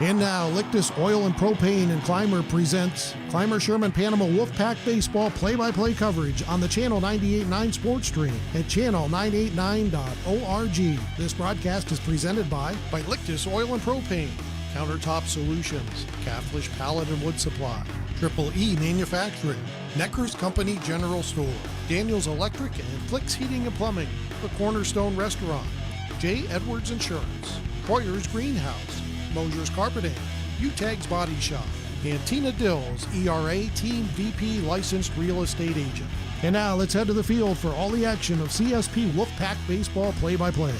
And now, Lictus Oil and Propane and Clymer presents Clymer Sherman Panama Wolfpack Baseball play-by-play coverage on the Channel 98.9 Sports Stream at channel989.org. This broadcast is presented by Lictus Oil and Propane, Countertop Solutions, Caflisch Pallet and Wood Supply, Triple E Manufacturing, Necker's Company General Store, Daniels Electric and Flicks Heating and Plumbing, the Cornerstone Restaurant, J. Edwards Insurance, Hoyer's Greenhouse, Mosher Carpeting, Utegg's Body Shop, and Tina Dills, ERA Team VP Licensed Real Estate Agent. And now let's head to the field for all the action of CSP Wolfpack Baseball play-by-play.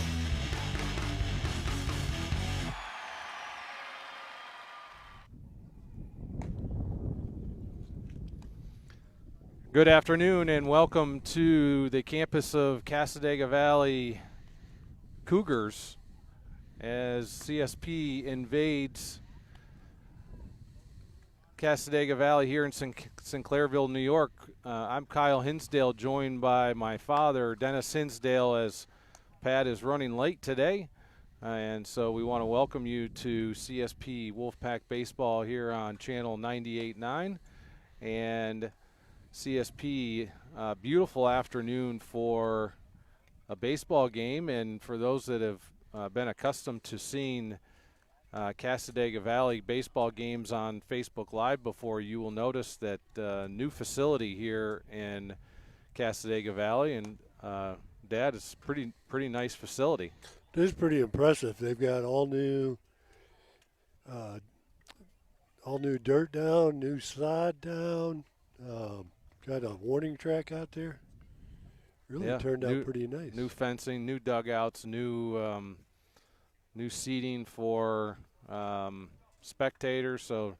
Good afternoon and welcome to the campus of Cassadaga Valley Cougars as CSP invades Cassadaga Valley here in Sinclairville, New York. I'm Kyle Hinsdale, joined by my father, Dennis Hinsdale, as Pat is running late today. And so we want to welcome you to CSP Wolfpack Baseball here on Channel 98.9. And CSP, beautiful afternoon for a baseball game, and for those that have been accustomed to seeing Cassadaga Valley baseball games on Facebook Live before, you will notice that new facility here in Cassadaga Valley, and Dad, it's pretty nice facility. It is pretty impressive. They've got all new dirt down, new slide down. Got a warning track out there. Really turned out pretty nice. New fencing, new dugouts, new seating for spectators. So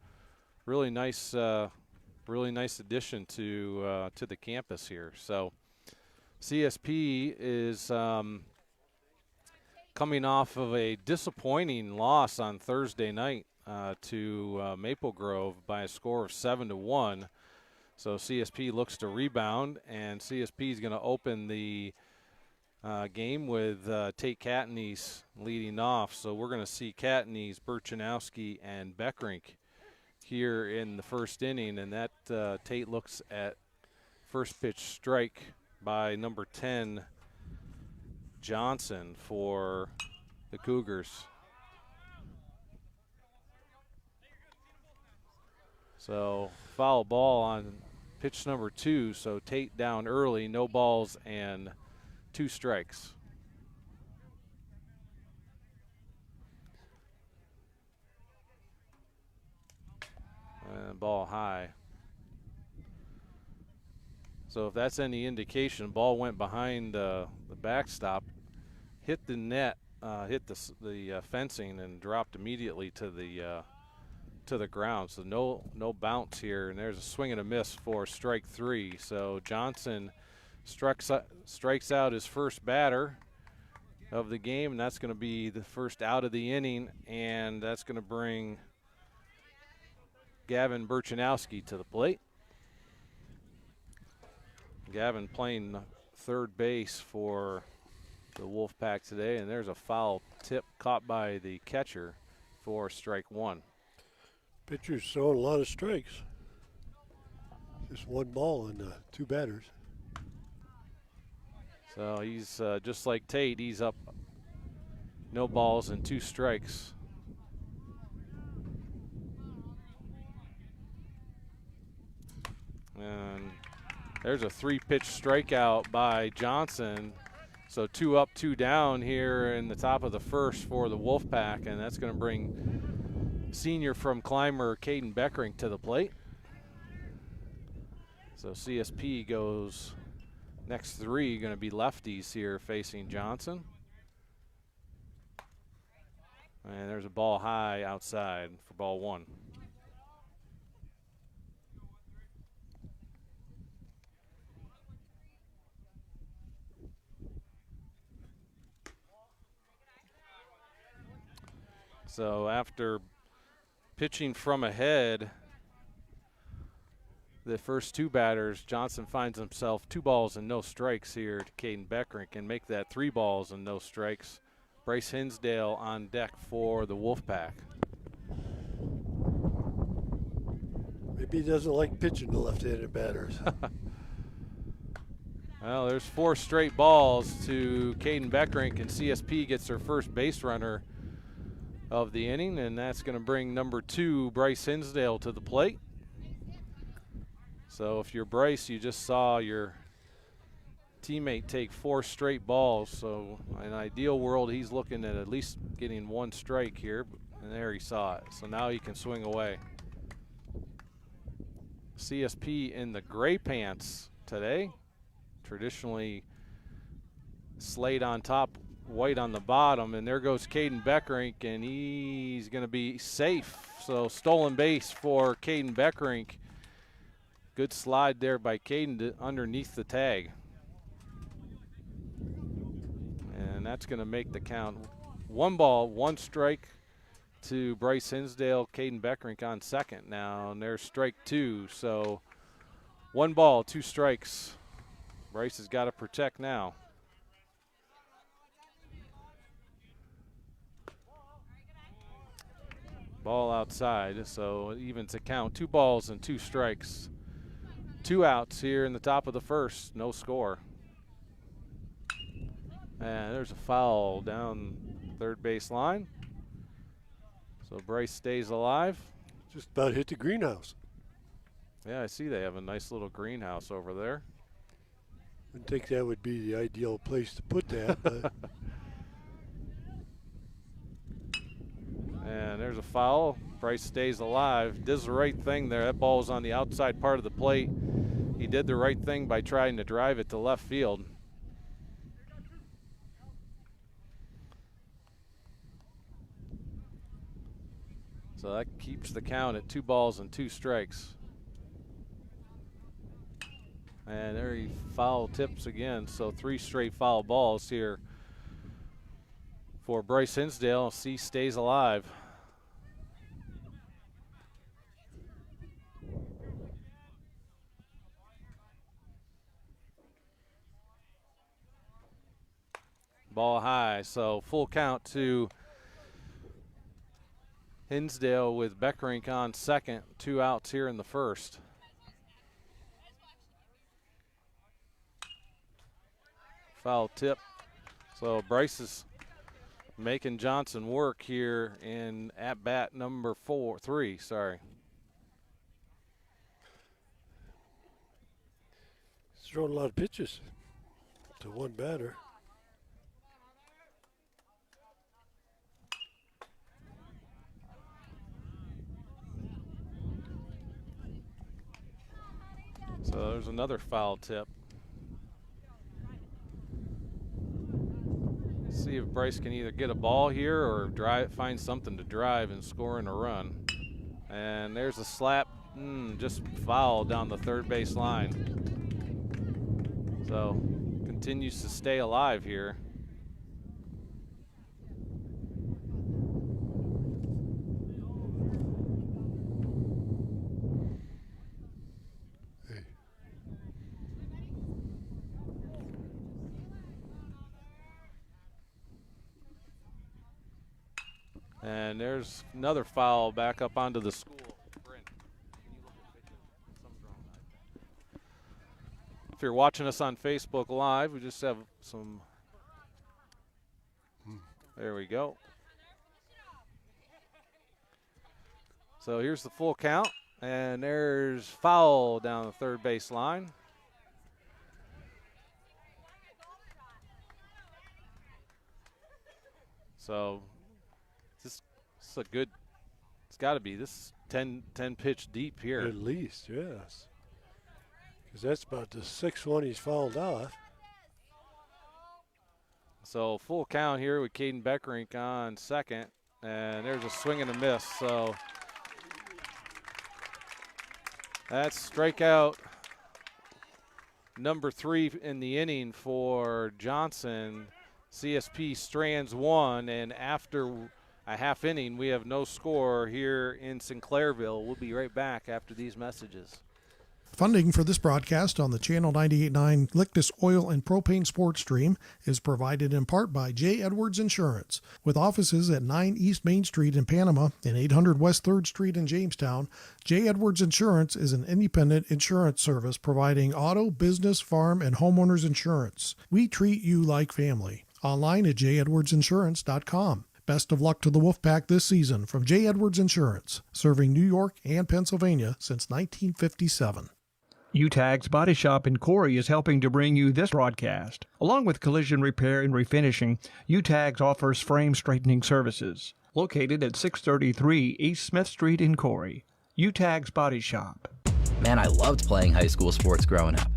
really nice addition to the campus here. So CSP is coming off of a disappointing loss on Thursday night to Maple Grove by a score of 7-1. So CSP looks to rebound, and CSP is going to open the game with Tate Catanese leading off. So we're going to see Catanese, Burchanowski, and Beckrink here in the first inning, and that Tate looks at first pitch strike by number 10, Johnson, for the Cougars. So foul ball on pitch number 2, so Tate down early, no balls and 2 strikes. And ball high. So if that's any indication, ball went behind the backstop, hit the net, hit the fencing, and dropped immediately to the ground. So no bounce here, and there's a swing and a miss for strike 3. So Johnson strikes out his first batter of the game, and that's going to be the first out of the inning, and that's going to bring Gavin Burchanowski to the plate. Gavin playing third base for the Wolfpack today, and there's a foul tip caught by the catcher for strike 1. Pitcher's throwing a lot of strikes. Just 1 ball and 2 batters. So he's just like Tate. He's up no balls and 2 strikes. And there's a 3-pitch strikeout by Johnson. So 2 up, 2 down here in the top of the first for the Wolfpack, and that's going to bring senior from Clymer, Caden Beckrink, to the plate. So CSP goes next 3, going to be lefties here facing Johnson. And there's a ball high outside for ball 1. So after pitching from ahead, the first 2 batters, Johnson finds himself 2 balls and no strikes here to Caden Beckrink, and make that 3 balls and no strikes. Bryce Hinsdale on deck for the Wolfpack. Maybe he doesn't like pitching to left-handed batters. Well, there's 4 straight balls to Caden Beckrink, and CSP gets their first base runner of the inning, and that's going to bring number 2, Bryce Hinsdale, to the plate. So if you're Bryce, you just saw your teammate take 4 straight balls. So in an ideal world, he's looking at least getting 1 strike here, and there he saw it. So now he can swing away. CSP in the gray pants today. Traditionally slate on top, white on the bottom, and there goes Caden Beckrink, and he's going to be safe. So stolen base for Caden Beckrink. Good slide there by Caden underneath the tag. And that's going to make the count 1 ball, 1 strike to Bryce Hinsdale. Caden Beckrink on second now, and there's strike 2. So 1 ball, 2 strikes. Bryce has got to protect now. Ball outside, so it evens the count. 2 balls and 2 strikes. 2 outs here in the top of the first, no score. And there's a foul down third base line. So Bryce stays alive. Just about hit the greenhouse. Yeah, I see they have a nice little greenhouse over there. I didn't think that would be the ideal place to put that, but and there's a foul. Bryce stays alive. Does the right thing there. That ball is on the outside part of the plate. He did the right thing by trying to drive it to left field. So that keeps the count at 2 balls and 2 strikes. And there he foul tips again. So 3 straight foul balls here for Bryce Hinsdale. C stays alive. Ball high, so full count to Hinsdale with Beckrink on second. 2 outs here in the first. Foul tip. So Bryce is making Johnson work here in at bat number 3. he's throwing a lot of pitches to one batter. So there's another foul tip. See if Bryce can either get a ball here or find something to drive and score in a run. And there's a slap, just foul down the third base line. So continues to stay alive here. And there's another foul back up onto the school. If you're watching us on Facebook Live, we just have some. There we go. So here's the full count, and there's foul down the third base line. So this is a good, it's got to be this 10 pitch deep here. At least, yes. Because that's about the 6th one he's fouled off. So full count here with Caden Beckrink on second, and there's a swing and a miss. So that's strikeout number 3 in the inning for Johnson. CSP strands 1, and after a half inning, we have no score here in Sinclairville. We'll be right back after these messages. Funding for this broadcast on the Channel 98.9 Lictus Oil and Propane Sports Stream is provided in part by J. Edwards Insurance. With offices at 9 East Main Street in Panama and 800 West 3rd Street in Jamestown, J. Edwards Insurance is an independent insurance service providing auto, business, farm, and homeowners insurance. We treat you like family. Online at jedwardsinsurance.com. Best of luck to the Wolfpack this season from J. Edwards Insurance, serving New York and Pennsylvania since 1957. Utegg's Body Shop in Corry is helping to bring you this broadcast. Along with collision repair and refinishing, Utegg offers frame straightening services. Located at 633 East Smith Street in Corry. Utegg's Body Shop. Man, I loved playing high school sports growing up.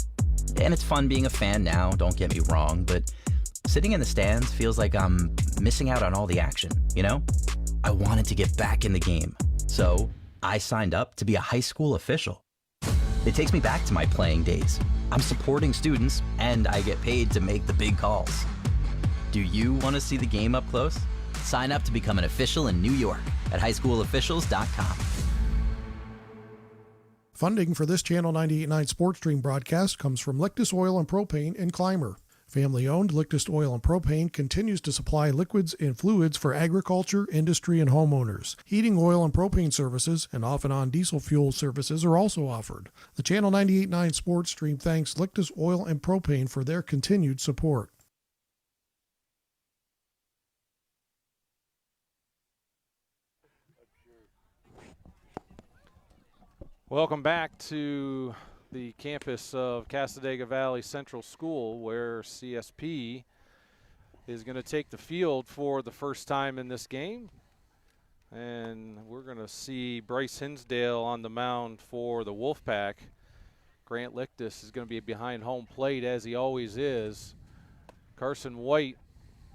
And it's fun being a fan now, don't get me wrong, but sitting in the stands feels like I'm missing out on all the action, you know? I wanted to get back in the game, so I signed up to be a high school official. It takes me back to my playing days. I'm supporting students, and I get paid to make the big calls. Do you want to see the game up close? Sign up to become an official in New York at highschoolofficials.com. Funding for this Channel 98.9 Sports Stream broadcast comes from Lictus Oil and Propane and Clymer. Family-owned Lictus Oil and Propane continues to supply liquids and fluids for agriculture, industry, and homeowners. Heating oil and propane services and off-and-on diesel fuel services are also offered. The Channel 98.9 Sports Stream thanks Lictus Oil and Propane for their continued support. Welcome back to the campus of Cassadaga Valley Central School, where CSP is going to take the field for the first time in this game. And we're going to see Bryce Hinsdale on the mound for the Wolfpack. Grant Lictus is going to be behind home plate, as he always is. Carson White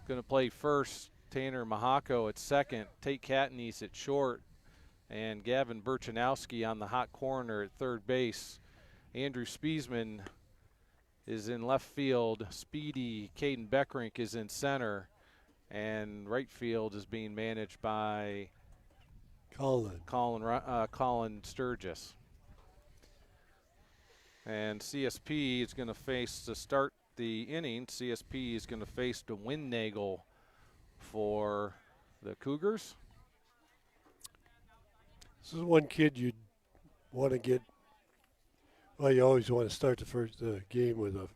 going to play first, Tanner Mahako at second, Tate Catanese at short, and Gavin Burchanowski on the hot corner at third base. Andrew Spiesman is in left field. Speedy Caden Beckrink is in center. And right field is being managed by Colin Sturgis. And CSP is going to face, to start the inning, CSP is going to face the Windnagel for the Cougars. This is one kid you'd want to get. Well, you always want to start the first game with a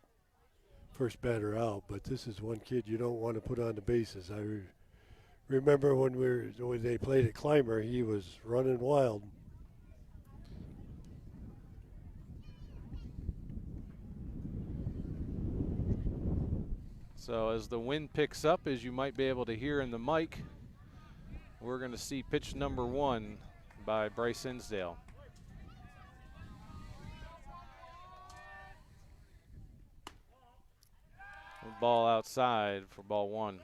first batter out, but this is one kid you don't want to put on the bases. I remember when they played at Clymer, he was running wild. So as the wind picks up, as you might be able to hear in the mic, we're going to see pitch number 1 by Bryce Hinsdale. Ball outside for ball 1.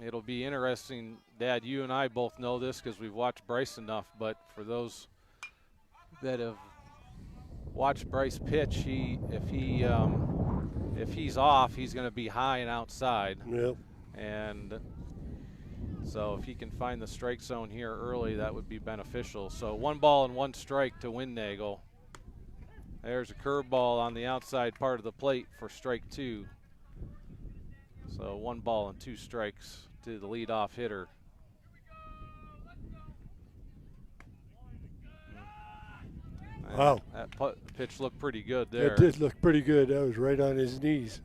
It'll be interesting, Dad, you and I both know this because we've watched Bryce enough, but for those that have watched Bryce pitch, if he's off, he's going to be high and outside. Yep. And so if he can find the strike zone here early, that would be beneficial. So 1 ball and 1 strike to Windnagel. There's a curveball on the outside part of the plate for strike 2. So 1 ball and 2 strikes to the leadoff hitter. Wow. That pitch looked pretty good there. It did look pretty good. That was right on his knees.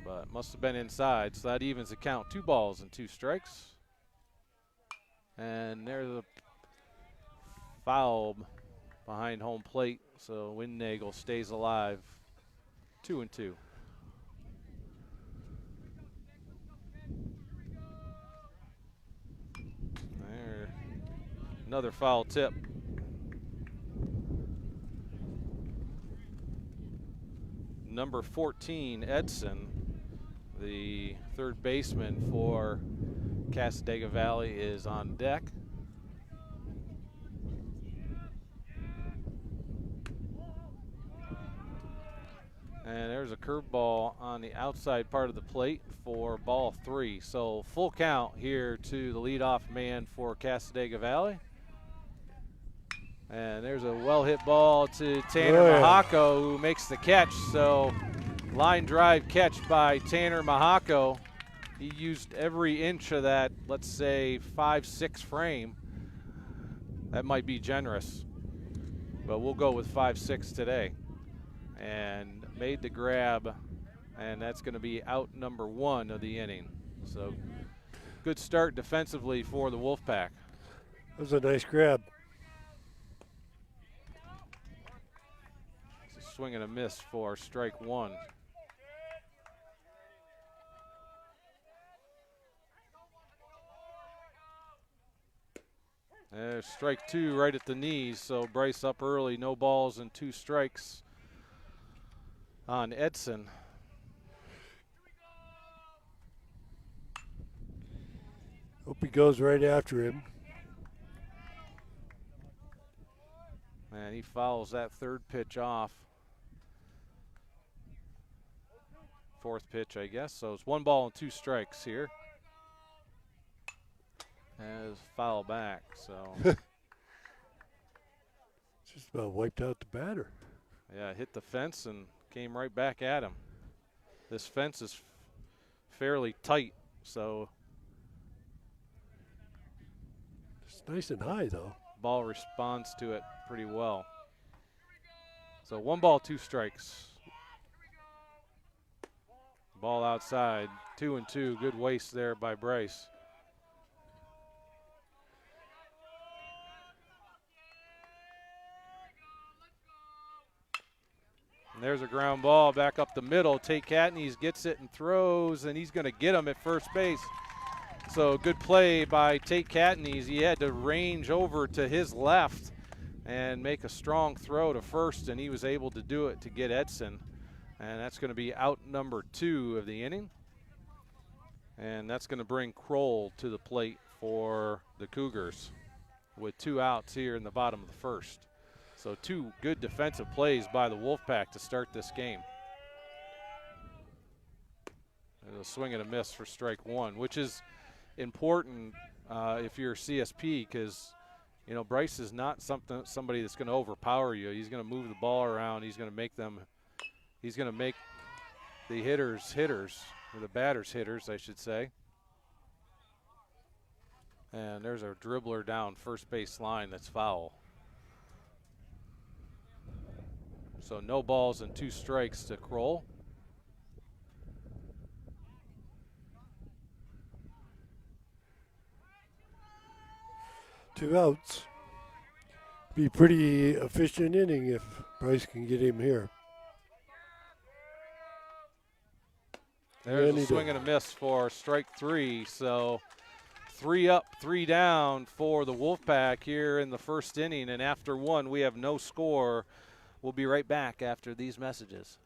But must have been inside, so that evens the count. 2 balls and 2 strikes. And there's a foul behind home plate, so Windnagel stays alive. 2-2. There, another foul tip. Number 14, Edson, the third baseman for Cassadaga Valley, is on deck. And there's a curveball on the outside part of the plate for ball 3. So full count here to the leadoff man for Cassadaga Valley. And there's a well-hit ball to Tanner Mahako, who makes the catch. So line drive catch by Tanner Mahako. He used every inch of that, let's say, 5-6 frame. That might be generous, but we'll go with 5-6 today. And made the grab, and that's going to be out number 1 of the inning. So good start defensively for the Wolfpack. That was a nice grab. It's a swing and a miss for strike 1. There's strike 2 right at the knees, so Bryce up early, no balls and 2 strikes on Edson. Hope he goes right after him. And he fouls that third pitch off. 4th pitch, I guess. So it's 1 ball and 2 strikes here. As foul back, so. Just about wiped out the batter. Yeah, hit the fence and came right back at him. This fence is fairly tight, so. It's nice and high, though. Ball responds to it pretty well. So 1 ball, 2 strikes. Ball outside, 2-2. Good waste there by Bryce. And there's a ground ball back up the middle. Tate Catanese gets it and throws, and he's going to get him at first base. So good play by Tate Catanese. He had to range over to his left and make a strong throw to first, and he was able to do it to get Edson. And that's going to be out number 2 of the inning. And that's going to bring Kroll to the plate for the Cougars with 2 outs here in the bottom of the first. So 2 good defensive plays by the Wolfpack to start this game. There's a swing and a miss for strike 1, which is important if you're CSP, because you know Bryce is not somebody that's going to overpower you. He's going to move the ball around. He's going to make the hitters, or the batters hitters, I should say. And there's a dribbler down first base line that's foul. So no balls and 2 strikes to Kroll. Two outs. Be pretty efficient inning if Bryce can get him here. There's a swing and a miss for strike 3. So 3 up, 3 down for the Wolfpack here in the first inning. And after 1, we have no score. We'll be right back after these messages.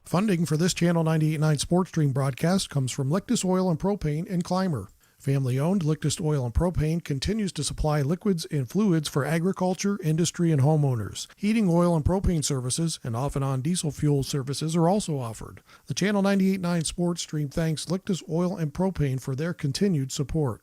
Funding for this Channel 98.9 Sports Stream broadcast comes from Lictus Oil and Propane in Clymer. Family-owned Lictus Oil and Propane continues to supply liquids and fluids for agriculture, industry, and homeowners. Heating oil and propane services and off-and-on diesel fuel services are also offered. The Channel 98.9 Sports Stream thanks Lictus Oil and Propane for their continued support.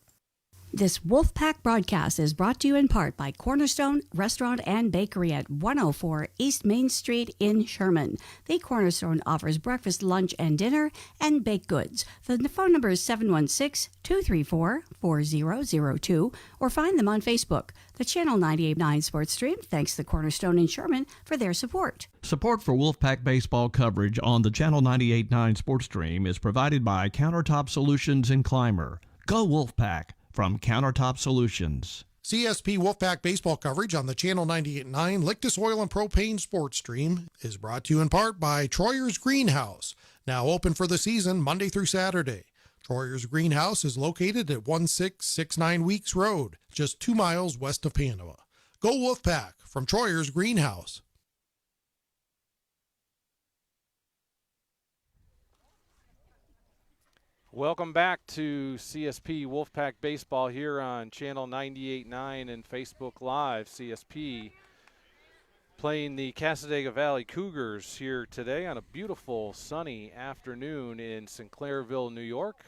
This Wolfpack broadcast is brought to you in part by Cornerstone Restaurant and Bakery at 104 East Main Street in Sherman. The Cornerstone offers breakfast, lunch, and dinner, and baked goods. The phone number is 716-234-4002, or find them on Facebook. The Channel 98.9 Sports Stream thanks the Cornerstone in Sherman for their support. Support for Wolfpack baseball coverage on the Channel 98.9 Sports Stream is provided by Countertop Solutions in Clymer. Go Wolfpack! From Countertop Solutions. CSP Wolfpack baseball coverage on the Channel 98.9 Lictus Oil and Propane Sports Stream is brought to you in part by Troyer's Greenhouse, now open for the season Monday through Saturday. Troyer's Greenhouse is located at 1669 Weeks Road, just 2 miles west of Panama. Go Wolfpack from Troyer's Greenhouse. Welcome back to CSP Wolfpack Baseball here on Channel 98.9 and Facebook Live. CSP playing the Casadega Valley Cougars here today on a beautiful sunny afternoon in Sinclairville, New York.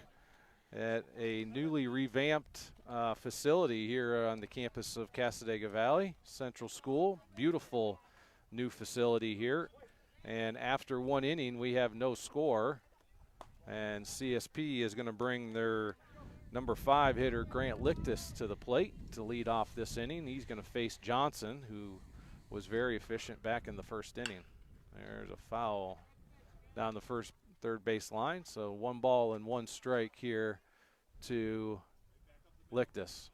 at a newly revamped facility here on the campus of Casadega Valley Central School. Beautiful new facility here. And after one inning, we have no score. And CSP is going to bring their number 5 hitter, Grant Lictus, to the plate to lead off this inning. He's going to face Johnson, who was very efficient back in the first inning. There's a foul down the third base line. So 1 ball and 1 strike here to Lictus.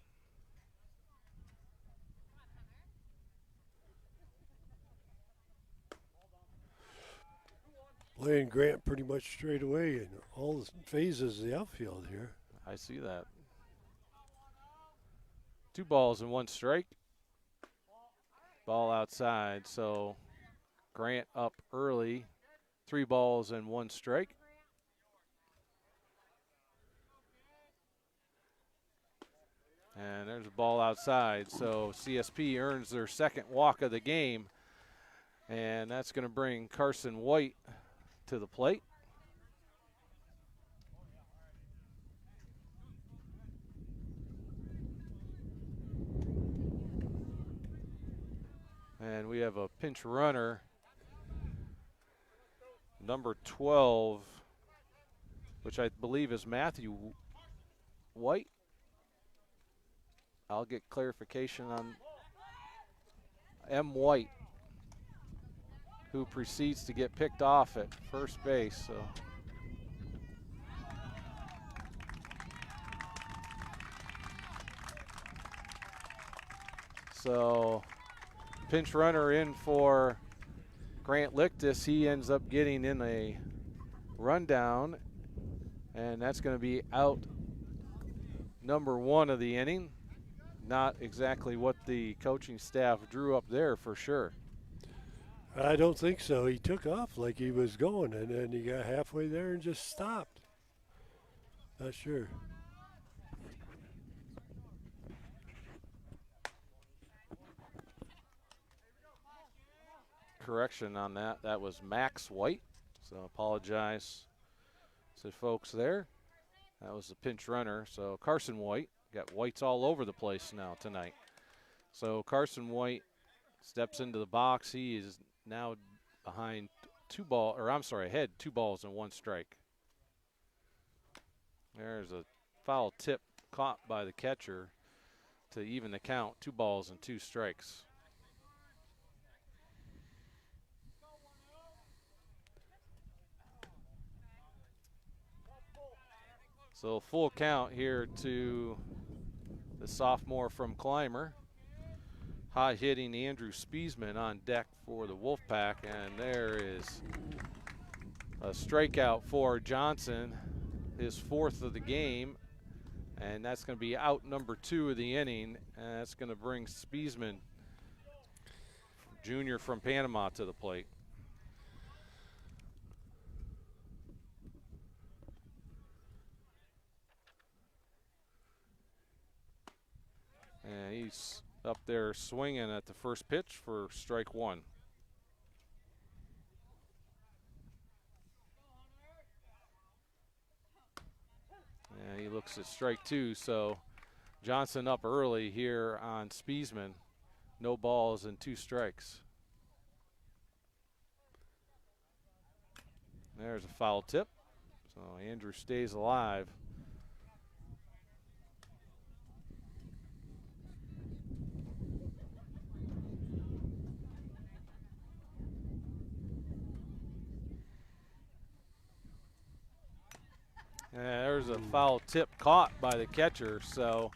Playing Grant pretty much straight away in all the phases of the outfield here. I see that. 2 balls and 1 strike. Ball outside, so Grant up early. 3 balls and 1 strike. And there's a ball outside, so CSP earns their second walk of the game. And that's going to bring Carson White to the plate. And we have a pinch runner, number 12, which I believe is Matthew White. I'll get clarification on M. White, who proceeds to get picked off at first base. So pinch runner in for Grant Lictus. He ends up getting in a rundown, and that's going to be out number 1 of the inning. Not exactly what the coaching staff drew up there for sure. I don't think so. He took off like he was going, and then he got halfway there and just stopped. Not sure. Correction on that. That was Max White. So apologize to folks there. That was the pinch runner. So Carson White. Got Whites all over the place now tonight. So Carson White steps into the box. He is now behind ahead 2 balls and 1 strike. There's a foul tip caught by the catcher to even the count. 2 balls and 2 strikes. So full count here to the sophomore from Clymer. High hitting Andrew Spiesman on deck for the Wolfpack, and there is a strikeout for Johnson, his 4th of the game, and that's going to be out number 2 of the inning, and that's going to bring Spiesman, junior from Panama, to the plate. And he's up there swinging at the first pitch for strike 1. And he looks at strike 2, so Johnson up early here on Spiesman. No balls and 2 strikes. There's a foul tip. So Andrew stays alive. And there's a foul tip caught by the catcher, so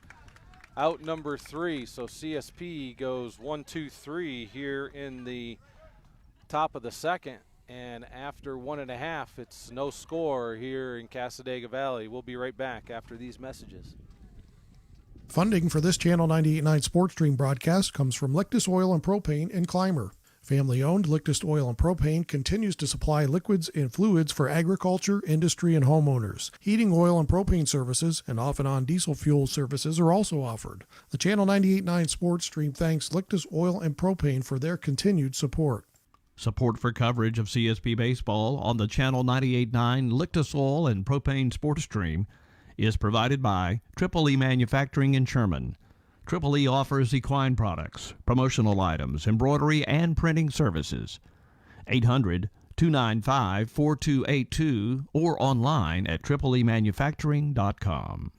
out number 3. So CSP goes 1-2-3 here in the top of the second, and after 1.5, it's no score here in Casadega Valley. We'll be right back after these messages. Funding for this Channel 98.9 Sports Stream broadcast comes from Lictus Oil and Propane in Clymer. Family-owned Lictus Oil and Propane continues to supply liquids and fluids for agriculture, industry, and homeowners. Heating oil and propane services and off-and-on diesel fuel services are also offered. The Channel 98.9 Sports Stream thanks Lictus Oil and Propane for their continued support. Support for coverage of CSP Baseball on the Channel 98.9 Lictus Oil and Propane Sports Stream is provided by Triple E Manufacturing in Sherman. Triple E offers equine products, promotional items, embroidery, and printing services. 800-295-4282 or online at tripleemanufacturing.com.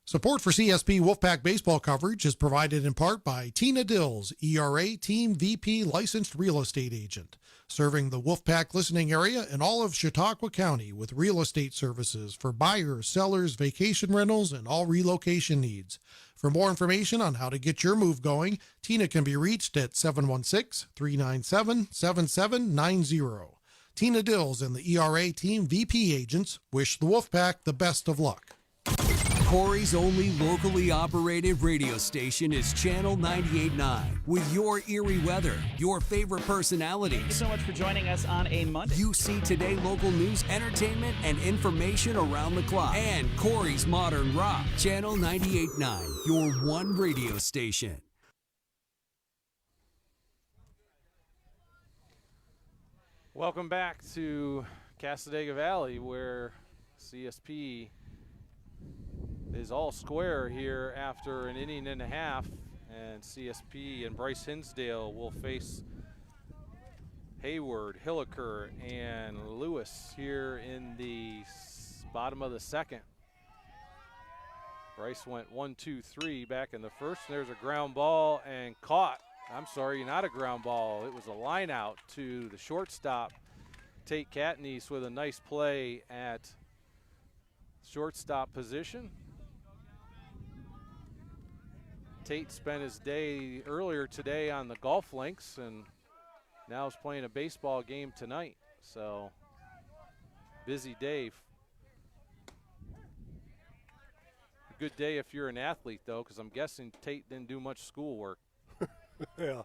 Support for CSP Wolfpack baseball coverage is provided in part by Tina Dills, ERA Team VP licensed real estate agent, serving the Wolfpack listening area in all of Chautauqua County with real estate services for buyers, sellers, vacation rentals, and all relocation needs. For more information on how to get your move going, Tina can be reached at 716-397-7790. Tina Dills and the ERA Team VP agents wish the Wolfpack the best of luck. Corry's only locally operated radio station is Channel 98.9. With your eerie weather, your favorite personalities. Thank you so much for joining us on a Monday. You see today local news, entertainment, and information around the clock. And Corry's modern rock. Channel 98.9, your one radio station. Welcome back to Casadega Valley, where CSP is all square here after an inning and a half, and CSP and Bryce Hinsdale will face Hayward, Hilliker, and Lewis here in the bottom of the second. Bryce went 1-2-3 back in the first. There's a ground ball and caught. I'm sorry, not a ground ball. It was a line out to the shortstop, Tate Catanese, with a nice play at shortstop position. Tate spent his day earlier today on the golf links and now is playing a baseball game tonight. So, busy day. A good day if you're an athlete, though, because I'm guessing Tate didn't do much schoolwork. Yeah,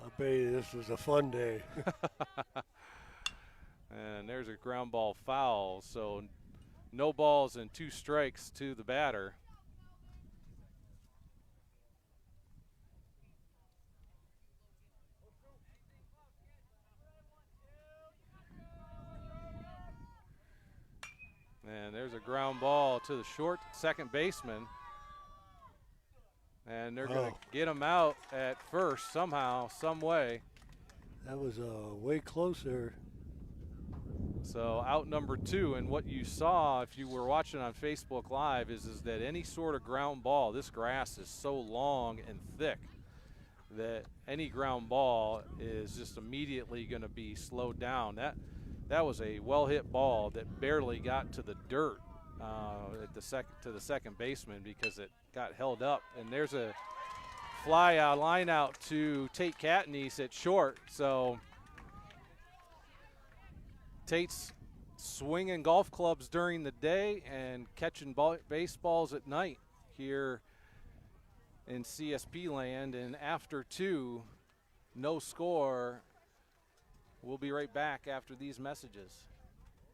I'll bet you this was a fun day. And there's a ground ball foul, so no balls and 2 strikes to the batter. And there's a ground ball to the short second baseman. And they're going to get him out at first somehow, some way. That was way closer. So out number 2, and what you saw if you were watching on Facebook Live is that any sort of ground ball, this grass is so long and thick that any ground ball is just immediately going to be slowed down. That was a well-hit ball that barely got to the dirt to the second baseman because it got held up. And there's a fly out, line out to Tate Catanese at short. So Tate's swinging golf clubs during the day and catching baseballs at night here in CSP land. And after 2, no score. We'll be right back after these messages.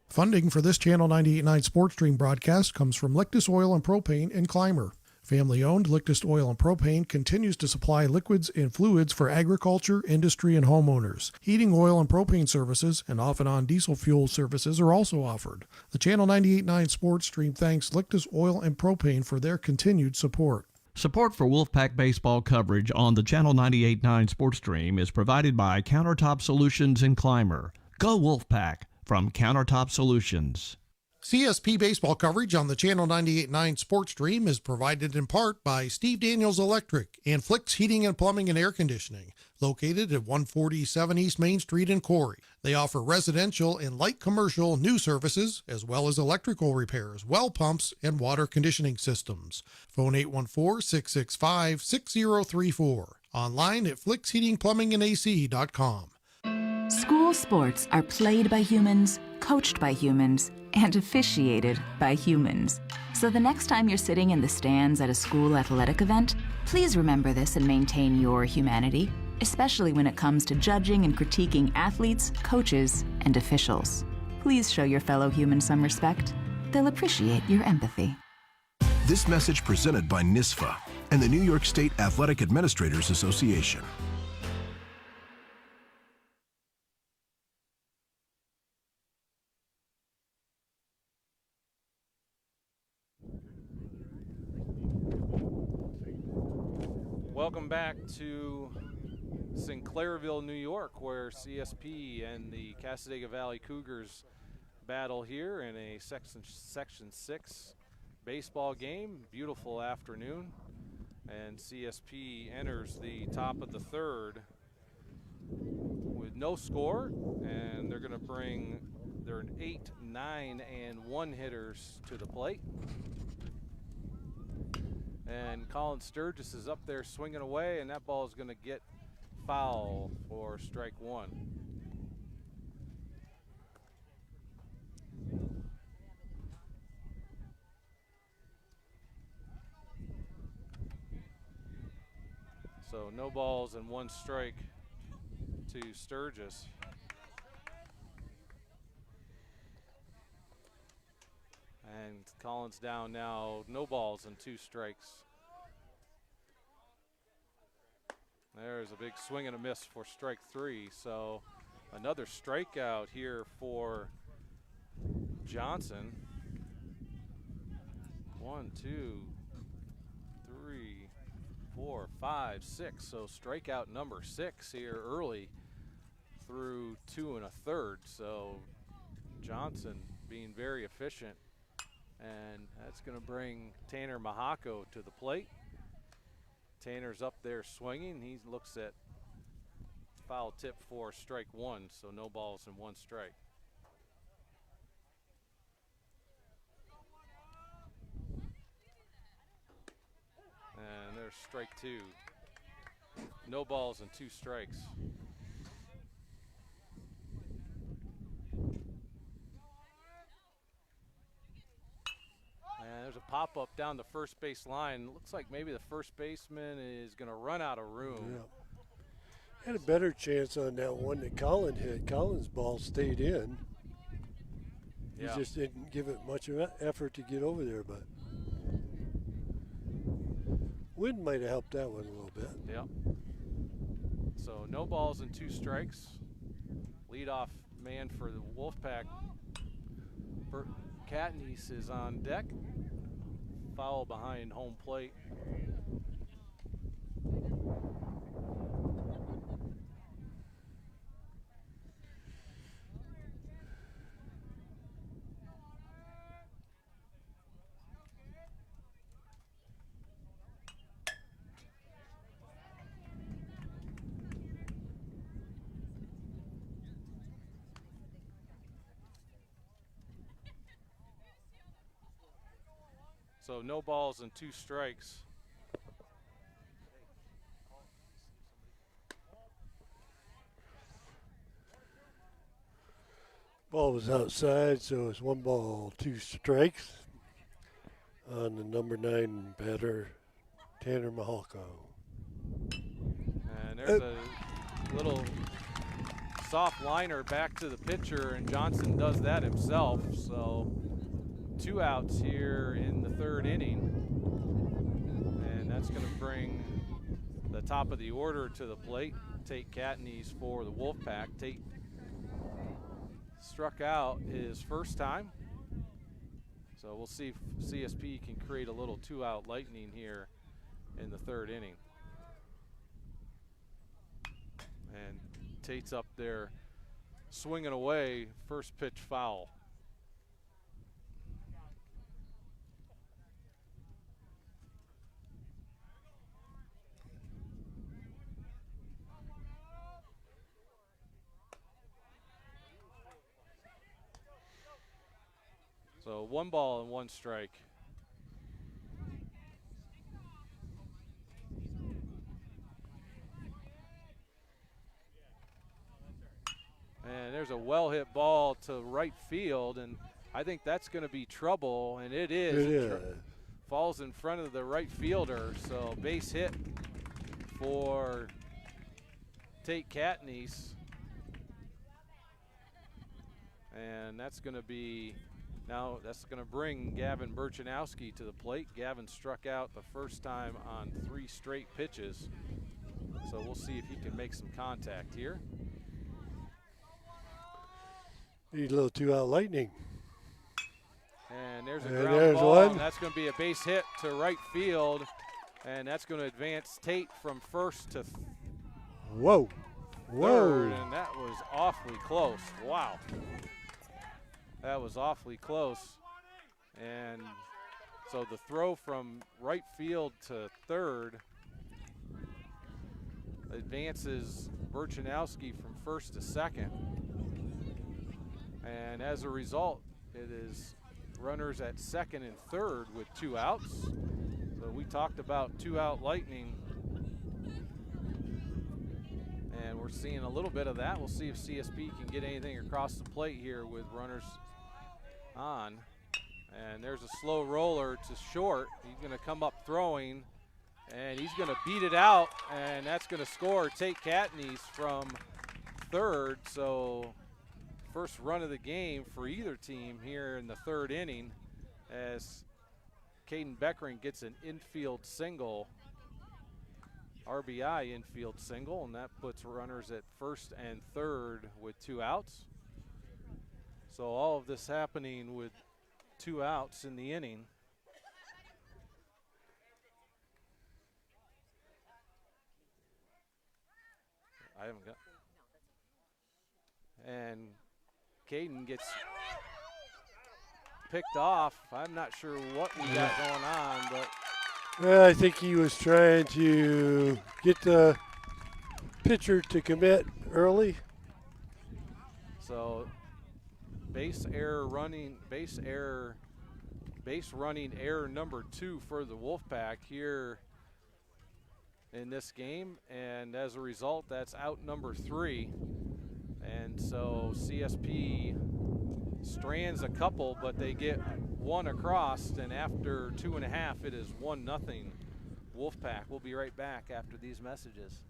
Funding for this Channel 98.9 Sports Stream broadcast comes from Lictus Oil and Propane in Clymer. Family-owned Lictus Oil and Propane continues to supply liquids and fluids for agriculture, industry, and homeowners. Heating oil and propane services and off-and-on diesel fuel services are also offered. The Channel 98.9 Sports Stream thanks Lictus Oil and Propane for their continued support. Support for Wolfpack baseball coverage on the Channel 98.9 Sports Stream is provided by Countertop Solutions in Clymer. Go Wolfpack from Countertop Solutions. CSP baseball coverage on the Channel 98.9 Sports Stream is provided in part by Steve Daniels Electric and Flicks Heating and Plumbing and Air Conditioning, located at 147 East Main Street in Corry. They offer residential and light commercial new services, as well as electrical repairs, well pumps, and water conditioning systems. Phone 814-665-6034. Online at flicksheatingplumbingandac.com. School sports are played by humans, coached by humans, and officiated by humans. So the next time you're sitting in the stands at a school athletic event, please remember this and maintain your humanity, especially when it comes to judging and critiquing athletes, coaches, and officials. Please show your fellow humans some respect. They'll appreciate your empathy. This message presented by NISFA and the New York State Athletic Administrators Association. Welcome back to Sinclairville, New York, where CSP and the Cassadaga Valley Cougars battle here in a Section 6 baseball game. Beautiful afternoon, and CSP enters the top of the third with no score, and they're going to bring their 8, 9, and 1 hitters to the plate. And Colin Sturgis is up there swinging away, and that ball is going to get foul for strike 1. So no balls and 1 strike to Sturgis. And Collins down now, no balls and 2 strikes. There's a big swing and a miss for strike 3. So another strikeout here for Johnson. 1, 2, 3, 4, 5, 6. So strikeout number 6 here early through 2 1/3. So Johnson being very efficient. And that's going to bring Tanner Mahako to the plate. Tanner's up there swinging. He looks at foul tip for strike 1, so no balls and 1 strike. And there's strike 2. No balls and 2 strikes. And there's a pop-up down the first base line. Looks like maybe the first baseman is going to run out of room. Yeah. Had a better chance on that one that Colin hit. Colin's ball stayed in. He just didn't give it much of effort to get over there, but wind might have helped that one a little bit. Yep. So no balls and 2 strikes. Leadoff man for the Wolfpack, Catanese, is on deck. Foul behind home plate. So no balls and 2 strikes. Ball was outside, so it's 1 ball, 2 strikes on the number 9 batter, Tanner Mahako. And there's a little soft liner back to the pitcher, and Johnson does that himself. So 2 outs here in the 3rd inning, and that's going to bring the top of the order to the plate. Tate Catanese for the Wolfpack. Tate struck out his first time, so we'll see if CSP can create a little 2-out lightning here in the 3rd inning. And Tate's up there swinging away, first pitch foul. So 1 ball and 1 strike. And there's a well-hit ball to right field, and I think that's going to be trouble, and it is. It is. Falls in front of the right fielder, so base hit for Tate Catanese. And that's going to be, now that's going to bring Gavin Burchanowski to the plate. Gavin struck out the first time on 3 straight pitches, so we'll see if he can make some contact here. Need a little 2-out lightning. And there's a And ground there's ball, one. and that's going to be a base hit to right field. And that's going to advance Tate from first to Whoa. third, and that was awfully close. Wow. That was awfully close. And so the throw from right field to third advances Burchanowski from first to second. And as a result, it is runners at second and third with 2 outs. So we talked about 2-out lightning, and we're seeing a little bit of that. We'll see if CSP can get anything across the plate here with runners on. And there's a slow roller to short. He's going to come up throwing, and he's going to beat it out, and that's going to score Tate Catanese from third. So first run of the game for either team here in the third inning, as Caden Beckering gets an infield single, RBI infield single, and that puts runners at first and third with 2 outs. So all of this happening with 2 outs in the inning. I haven't got. And Caden gets picked off. I'm not sure what we got going on, but I think he was trying to get the pitcher to commit early. So base running error number 2 for the Wolfpack here in this game, and as a result, that's out number 3. And so CSP strands a couple, but they get 1 across, and after 2.5, it is 1-0 Wolfpack. We'll be right back after these messages.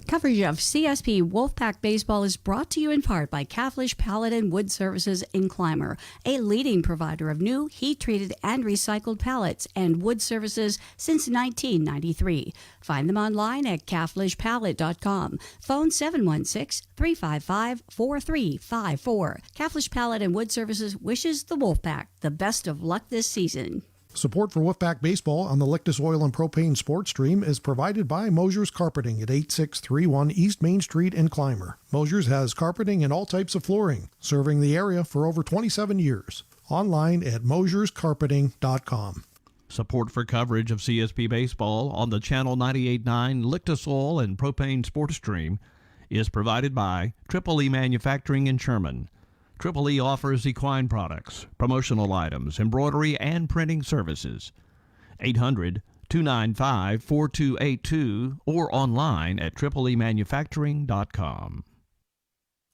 Coverage of CSP Wolfpack Baseball is brought to you in part by Caflisch Pallet and Wood Services in Clymer, a leading provider of new, heat-treated, and recycled pallets and wood services since 1993. Find them online at caflischpallet.com. Phone 716-355-4354. Caflisch Pallet and Wood Services wishes the Wolfpack the best of luck this season. Support for Wolfpack Baseball on the Lictus Oil and Propane Sports Stream is provided by Mosher Carpeting at 8631 East Main Street in Clymer. Mosher's has carpeting and all types of flooring, serving the area for over 27 years. Online at mosherscarpeting.com. Support for coverage of CSP Baseball on the Channel 98.9 Lictus Oil and Propane Sports Stream is provided by Triple E Manufacturing in Sherman. Triple E offers equine products, promotional items, embroidery, and printing services. 800-295-4282 or online at tripleemanufacturing.com.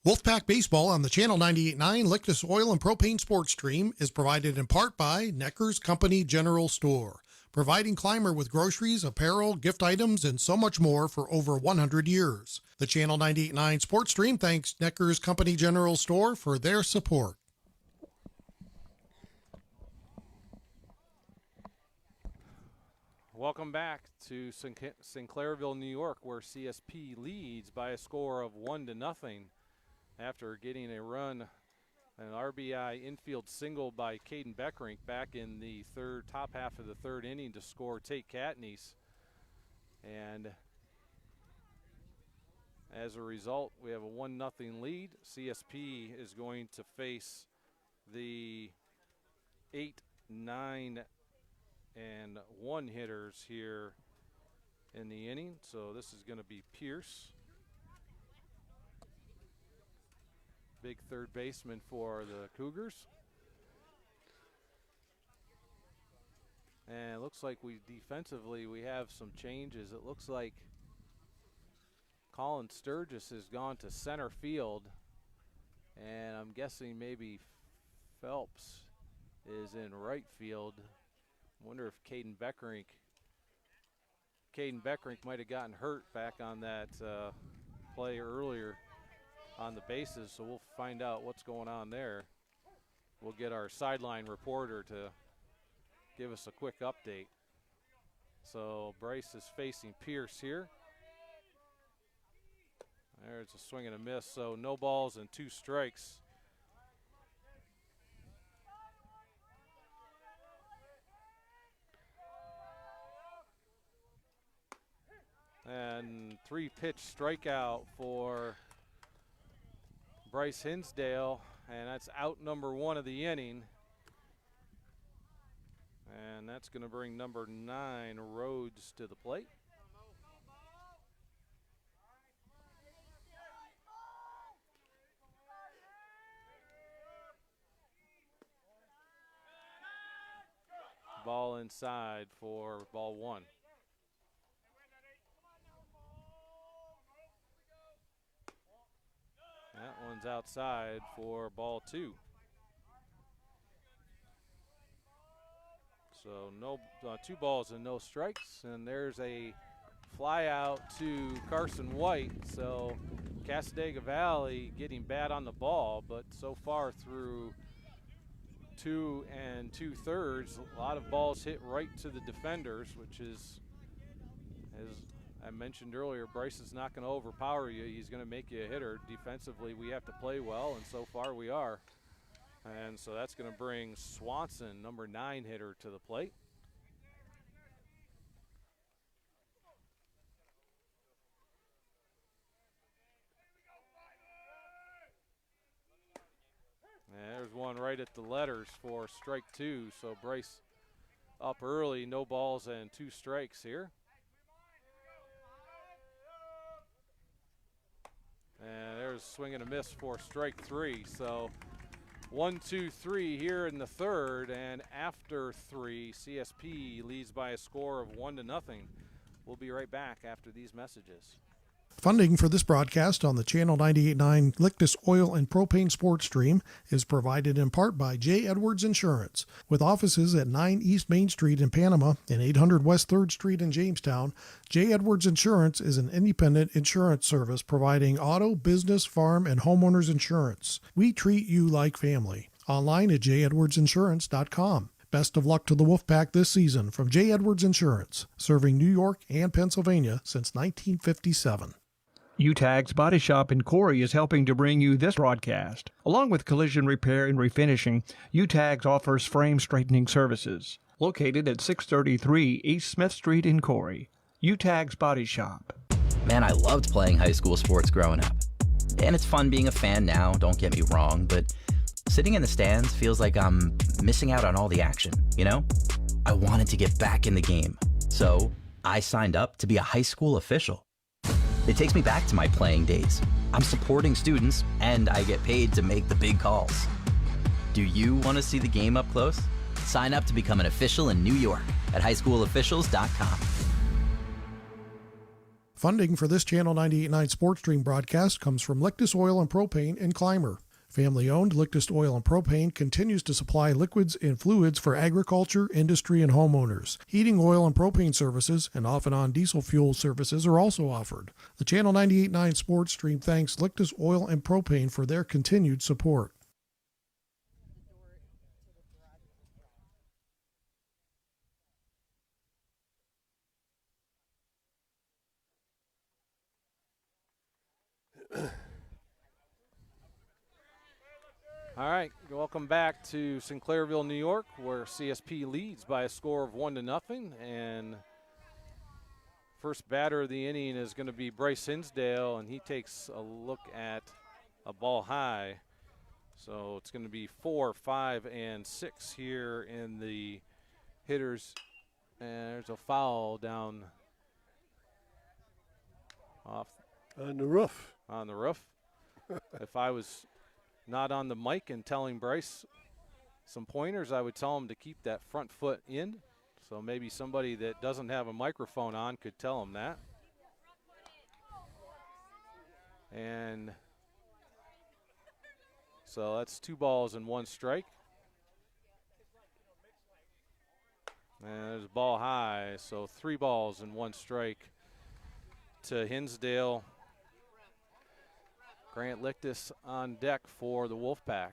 Wolfpack Baseball on the Channel 98.9 Lictus Oil and Propane Sports Stream is provided in part by Necker's Company General Store, providing Clymer with groceries, apparel, gift items, and so much more for over 100 years. The Channel 98.9 Sports Stream thanks Necker's Company General Store for their support. Welcome back to Sinclairville, New York, where CSP leads by a score of 1-0 after getting a run, an RBI infield single by Caden Beckering back in the top half of the third inning to score Tate Catanese. And as a result, we have a 1-0 lead. CSP is going to face the 8, 9, and 1 hitters here in the inning. So this is going to be Pierce, big third baseman for the Cougars. And it looks like defensively we have some changes. It looks like Colin Sturgis has gone to center field, and I'm guessing maybe Phelps is in right field. I wonder if Caden Beckering might have gotten hurt back on that play earlier on the bases, so we'll find out what's going on there. We'll get our sideline reporter to give us a quick update. So Bryce is facing Pierce here. There's a swing and a miss, so no balls and 2 strikes. And 3-pitch strikeout for Bryce Hinsdale, and that's out number 1 of the inning. And that's going to bring number 9, Rhodes, to the plate. Ball inside for ball 1. That one's outside for ball 2. So no, 2 balls and no strikes, and there's a fly out to Carson White. So Casadega Valley getting bad on the ball, but so far through 2 2/3, a lot of balls hit right to the defenders, which is, as I mentioned earlier, Bryce is not going to overpower you. He's going to make you a hitter. Defensively, we have to play well, and so far we are. And so that's going to bring Swanson, number 9 hitter, to the plate. And there's one right at the letters for strike 2. So Bryce up early, no balls and 2 strikes here. And there's a swing and a miss for strike 3. So 1, 2, 3 here in the 3rd, and after 3, CSP leads by a score of 1-0. We'll be right back after these messages. Funding for this broadcast on the Channel 98.9 Lictus Oil and Propane Sports Stream is provided in part by J. Edwards Insurance. With offices at 9 East Main Street in Panama and 800 West 3rd Street in Jamestown, J. Edwards Insurance is an independent insurance service providing auto, business, farm, and homeowners insurance. We treat you like family. Online at jedwardsinsurance.com. Best of luck to the Wolfpack this season from J. Edwards Insurance, serving New York and Pennsylvania since 1957. Utegg's Body Shop in Corry is helping to bring you this broadcast. Along with collision repair and refinishing, Utegg offers frame straightening services. Located at 633 East Smith Street in Corry. Utegg's Body Shop. Man, I loved playing high school sports growing up. And it's fun being a fan now, don't get me wrong, but sitting in the stands feels like I'm missing out on all the action, you know? I wanted to get back in the game. So I signed up to be a high school official. It takes me back to my playing days. I'm supporting students, and I get paid to make the big calls. Do you want to see the game up close? Sign up to become an official in New York at highschoolofficials.com. Funding for this Channel 98.9 Sports Stream broadcast comes from Lictus Oil and Propane and Clymer. Family-owned Lictus Oil and Propane continues to supply liquids and fluids for agriculture, industry, and homeowners. Heating oil and propane services and off-and-on diesel fuel services are also offered. The Channel 98.9 Sports Stream thanks Lictus Oil and Propane for their continued support. All right, welcome back to Sinclairville, New York, where CSP leads by a score of 1-0. And first batter of the inning is going to be Bryce Hinsdale, and he takes a look at a ball high. So it's going to be 4, 5, and 6 here in the hitters. And there's a foul down off on the roof. On the roof. If I was not on the mic and telling Bryce some pointers, I would tell him to keep that front foot in. So maybe somebody that doesn't have a microphone on could tell him that. And so that's 2 balls and 1 strike. And there's a ball high, so 3 balls and 1 strike to Hinsdale. Grant Lictus on deck for the Wolfpack.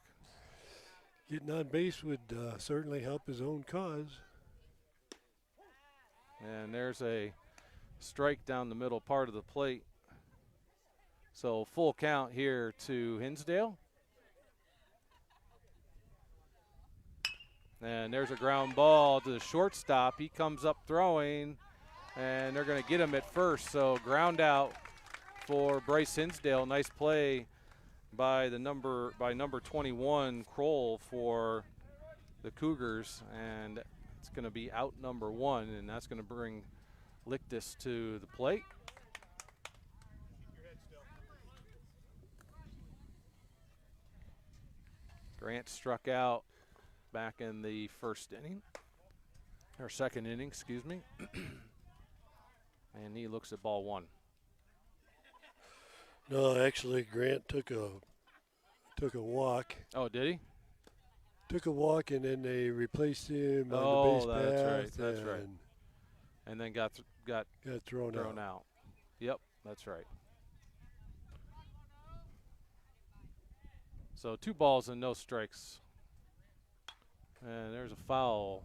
Getting on base would certainly help his own cause. And there's a strike down the middle part of the plate. So full count here to Hinsdale. And there's a ground ball to the shortstop. He comes up throwing, and they're going to get him at first. So ground out for Bryce Hinsdale. Nice play by number 21 Kroll for the Cougars, and it's going to be out number 1, and that's going to bring Lictus to the plate. Grant struck out back in the first inning, or second inning, excuse me. And he looks at ball 1. No, actually, Grant took a walk. Oh, did he? Took a walk, and then they replaced him on the base path. That's right. And then got thrown out. Yep, that's right. So 2 balls and no strikes. And there's a foul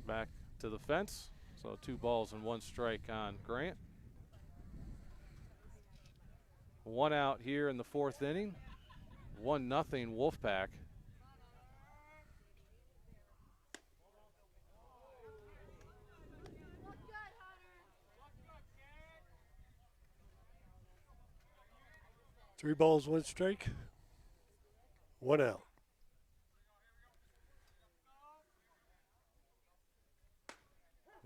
back to the fence. So 2 balls and 1 strike on Grant. 1 out here in the 4th inning. 1-0 Wolfpack. Three balls, 1 strike. 1 out.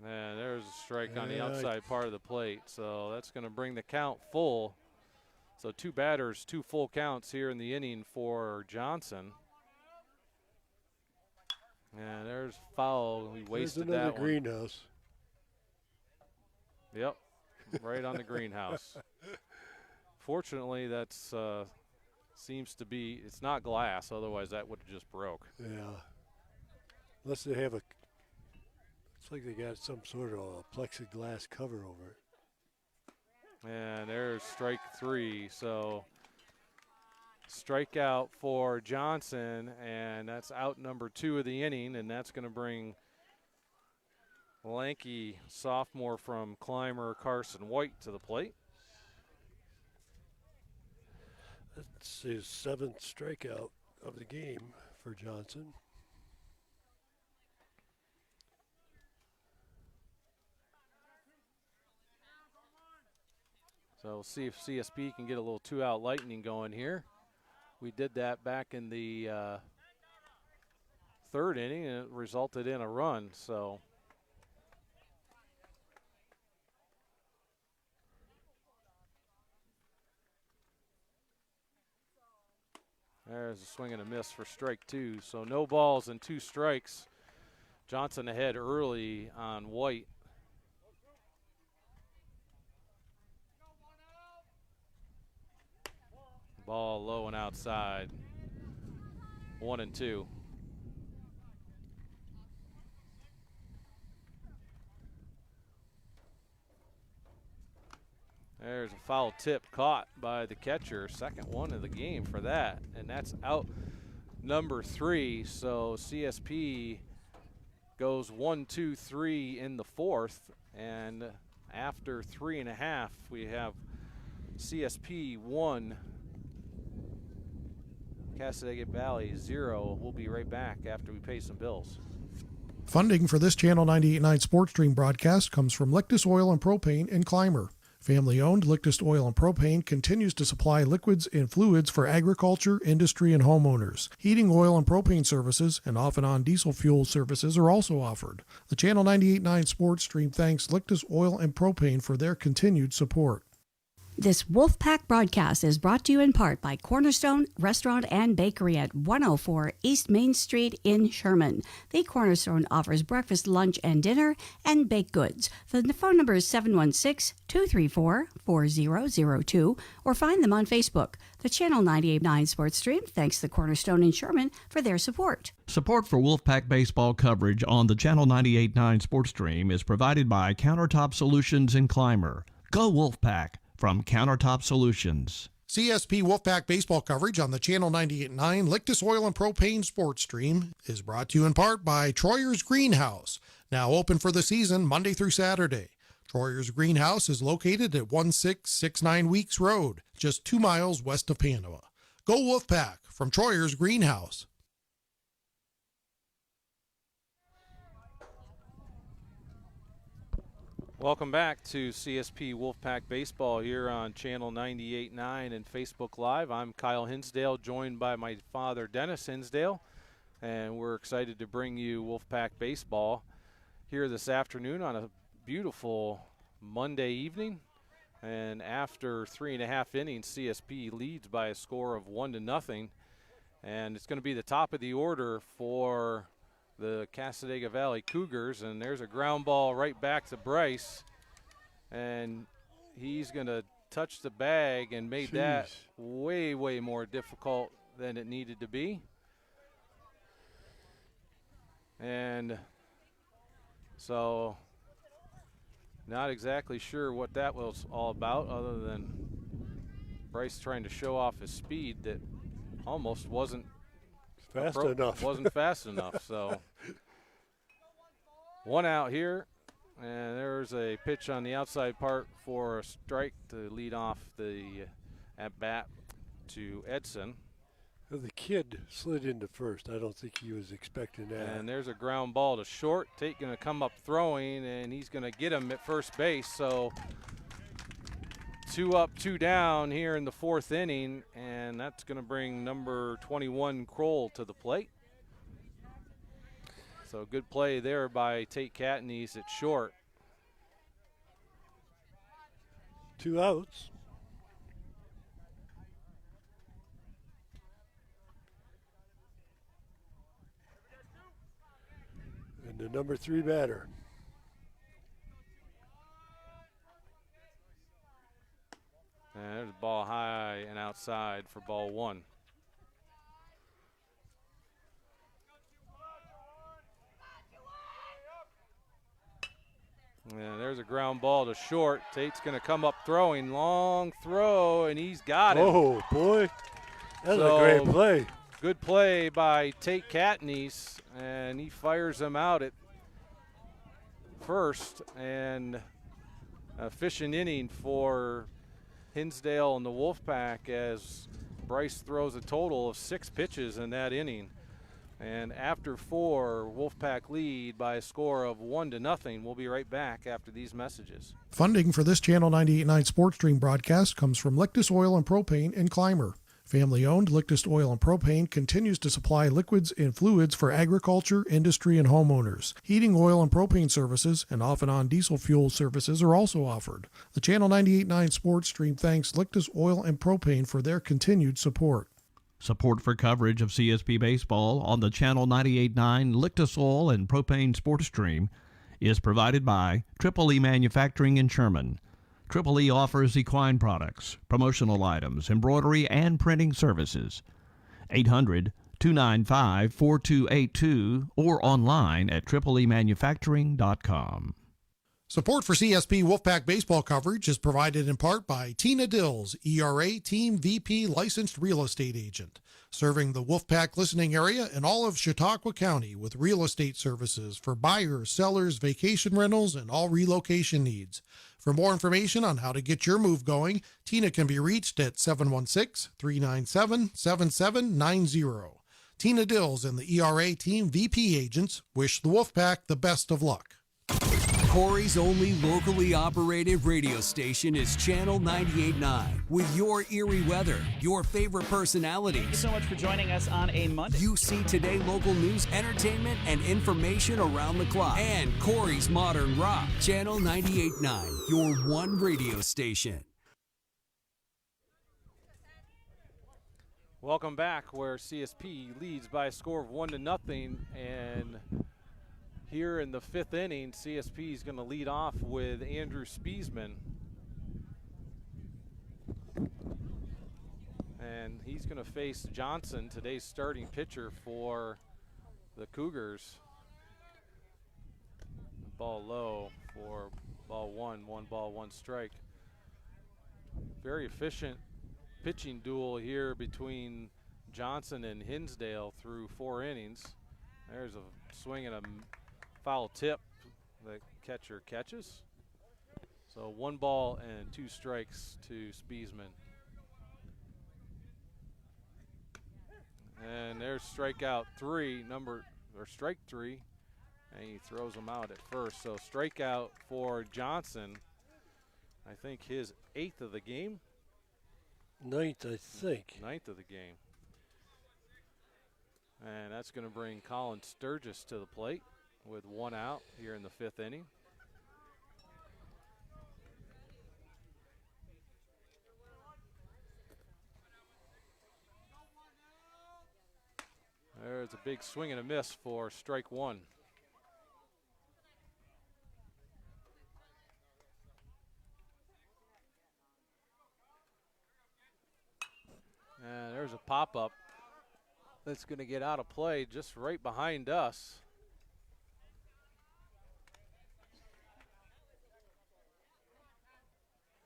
And there's a strike on the outside part of the plate. So that's going to bring the count full. So 2 batters, 2 full counts here in the inning for Johnson. And there's foul. We wasted that one. Greenhouse. Yep, right on the greenhouse. Fortunately, that's seems to be, it's not glass, otherwise that would have just broke. Yeah. Unless they have it's like they got some sort of a plexiglass cover over it. And there's strike 3. So strikeout for Johnson, and that's out number 2 of the inning, and that's going to bring lanky sophomore from Clymer, Carson White, to the plate. That's his 7th strikeout of the game for Johnson. So we'll see if CSP can get a little 2-out lightning going here. We did that back in the 3rd inning, and it resulted in a run. So there's a swing and a miss for strike 2. So no balls and 2 strikes. Johnson ahead early on White. Ball low and outside. 1-2. There's a foul tip caught by the catcher. 2nd one of the game for that. And that's out number 3. So CSP goes 1-2-3 in the 4th. And after 3.5, we have CSP 1, Cassadaga Valley 0. We'll be right back after we pay some bills. Funding for this Channel 98.9 Sports Stream broadcast comes from Lictus Oil and Propane in Clymer. Family-owned Lictus Oil and Propane continues to supply liquids and fluids for agriculture, industry, and homeowners. Heating oil and propane services and off-and-on diesel fuel services are also offered. The Channel 98.9 Sports Stream thanks Lictus Oil and Propane for their continued support. This Wolfpack broadcast is brought to you in part by Cornerstone Restaurant and Bakery at 104 East Main Street in Sherman. The Cornerstone offers breakfast, lunch, and dinner, and baked goods. The phone number is 716-234-4002, or find them on Facebook. The Channel 98.9 Sports Stream thanks the Cornerstone in Sherman for their support. Support for Wolfpack baseball coverage on the Channel 98.9 Sports Stream is provided by Countertop Solutions in Clymer. Go Wolfpack! From Countertop Solutions. CSP Wolfpack baseball coverage on the Channel 98.9 Lictus Oil and Propane Sports Stream is brought to you in part by Troyer's Greenhouse, now open for the season Monday through Saturday. Troyer's Greenhouse is located at 1669 Weeks Road, just 2 miles west of Panama. Go Wolfpack from Troyer's Greenhouse. Welcome back to CSP Wolfpack Baseball here on Channel 98.9 and Facebook Live. I'm Kyle Hinsdale, joined by my father, Dennis Hinsdale, and we're excited to bring you Wolfpack Baseball here this afternoon on a beautiful Monday evening. And after 3.5 innings, CSP leads by a score of 1-0. And it's going to be the top of the order for the Cassadaga Valley Cougars. And there's a ground ball right back to Bryce. And he's going to touch the bag and made that way, way more difficult than it needed to be. And so not exactly sure what that was all about, other than Bryce trying to show off his speed that almost wasn't fast enough. Wasn't fast enough. So one out here, and there's a pitch on the outside part for a strike to lead off the at bat to Edson. Well, the kid slid into first. I don't think he was expecting that. And there's a ground ball to short. Tate going to come up throwing, and he's going to get him at first base. So 2 up, 2 down here in the 4th inning, and that's going to bring number 21 Kroll to the plate. So good play there by Tate Catanese at short. 2 outs. And the number 3 batter. And there's a ball high and outside for ball 1. And there's a ground ball to short. Tate's going to come up throwing, long throw, and he's got it. Oh, boy. That's a great play. Good play by Tate Catanese, and he fires him out at first. And a efficient inning for Hinsdale and the Wolfpack as Bryce throws a total of 6 pitches in that inning. And after 4, Wolfpack lead by a score of 1-0. We'll be right back after these messages. Funding for this Channel 98.9 Sports Stream broadcast comes from Lictus Oil and Propane in Clymer. Family-owned Lictus Oil and Propane continues to supply liquids and fluids for agriculture, industry, and homeowners. Heating oil and propane services and off-and-on diesel fuel services are also offered. The Channel 98.9 Sports Stream thanks Lictus Oil and Propane for their continued support. Support for coverage of CSP Baseball on the Channel 98.9 Lictus Oil and Propane Sports Stream is provided by Triple E Manufacturing in Sherman. Triple E offers equine products, promotional items, embroidery, and printing services. 800-295-4282 or online at tripleemanufacturing.com. Support for CSP Wolfpack Baseball coverage is provided in part by Tina Dills, ERA Team VP Licensed Real Estate Agent, serving the Wolfpack listening area and all of Chautauqua County with real estate services for buyers, sellers, vacation rentals, and all relocation needs. For more information on how to get your move going, Tina can be reached at 716-397-7790. Tina Dills and the ERA Team VP agents wish the Wolfpack the best of luck. Corry's only locally operated radio station is Channel 98.9. With your Erie weather, your favorite personalities. Thank you so much for joining us on a Monday. You see today local news, entertainment, and information around the clock. And Corry's Modern Rock. Channel 98.9, your one radio station. Welcome back, where CSP leads by a score of 1-0, and here in the 5th inning, CSP is going to lead off with Andrew Spiesman. And he's going to face Johnson, today's starting pitcher for the Cougars. Ball low for ball 1, 1 ball, 1 strike. Very efficient pitching duel here between Johnson and Hinsdale through 4 innings. There's a swing and a foul tip the catcher catches. So 1 ball and 2 strikes to Spiesman. And there's strike 3, And he throws him out at first. So strikeout for Johnson. I think his 8th of the game. 9th, I think. 9th of the game. And that's going to bring Colin Sturgis to the plate with 1 out here in the 5th inning. There's a big swing and a miss for strike 1. And there's a pop-up that's going to get out of play just right behind us.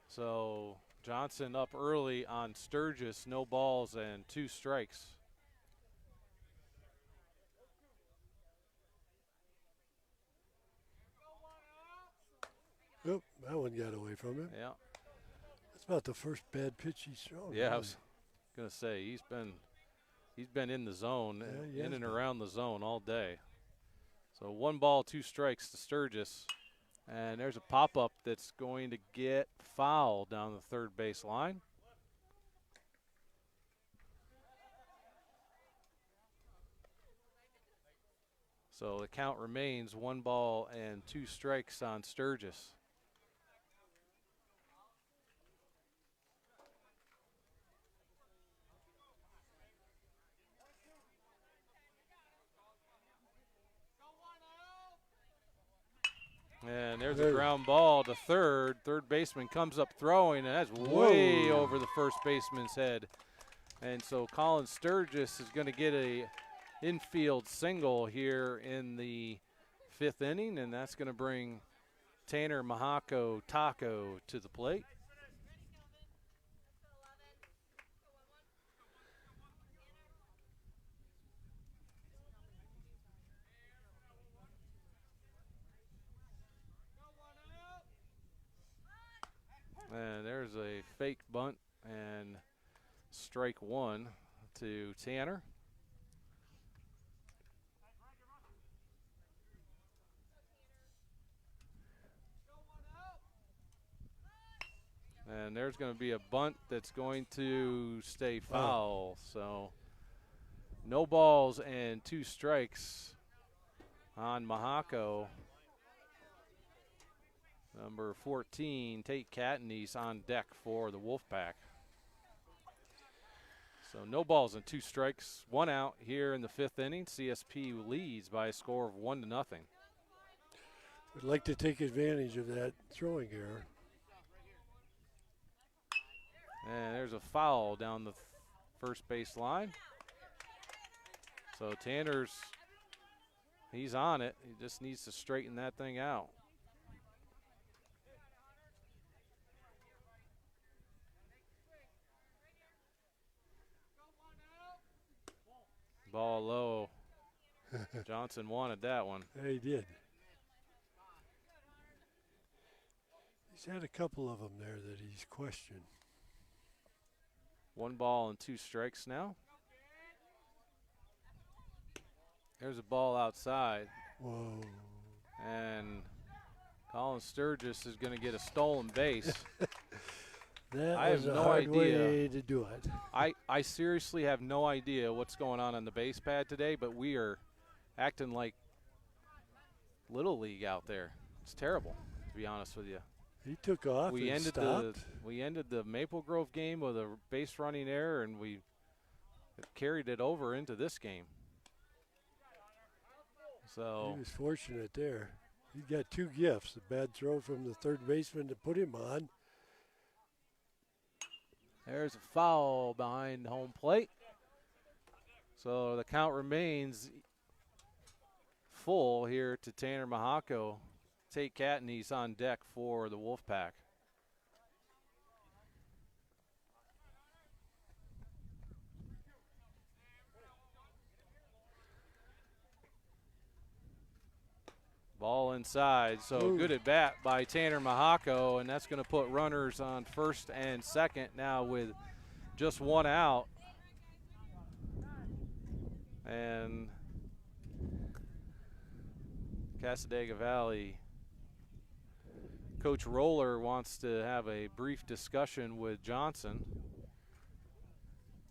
So Johnson up early on Sturgis, no balls and 2 strikes. Oh, that one got away from him. Yeah. That's about the first bad pitch he's thrown. Yeah, I was going to say he's been in the zone, in and around the zone all day. So 1 ball, 2 strikes to Sturgis. And there's a pop-up that's going to get foul down the third base line. So the count remains 1 ball and 2 strikes on Sturgis. And there's a ground ball to third. Third baseman comes up throwing, and that's way over the first baseman's head. And so Colin Sturgis is going to get a infield single here in the 5th inning, and that's going to bring Tanner Mahako Taco to the plate. And there's a fake bunt and strike 1 to Tanner. And there's going to be a bunt that's going to stay foul. So no balls and 2 strikes on Mahako. Number 14, Tate Catanese on deck for the Wolfpack. So no balls and 2 strikes, 1 out here in the 5th inning. CSP leads by a score of 1-0. Would like to take advantage of that throwing error. And there's a foul down the first base line. So Tanner's, he's on it. He just needs to straighten that thing out. Ball low. Johnson wanted that one. Yeah, he did. He's had a couple of them there that he's questioned. 1 ball and 2 strikes now. There's a ball outside. Whoa. And Colin Sturgis is going to get a stolen base. I have no idea way to do it. I seriously have no idea what's going on the base pad today, but we are acting like Little League out there. It's terrible, to be honest with you. He took off we and ended stopped. We ended the Maple Grove game with a base running error, and we carried it over into this game. So he was fortunate there. He got 2 gifts, a bad throw from the third baseman to put him on. There's a foul behind home plate. So the count remains full here to Tanner Mahako. Tate Catanese on deck for the Wolfpack. Ball inside, so good at bat by Tanner Mahako, and that's going to put runners on first and second now with just 1 out. And Casadega Valley Coach Roller wants to have a brief discussion with Johnson.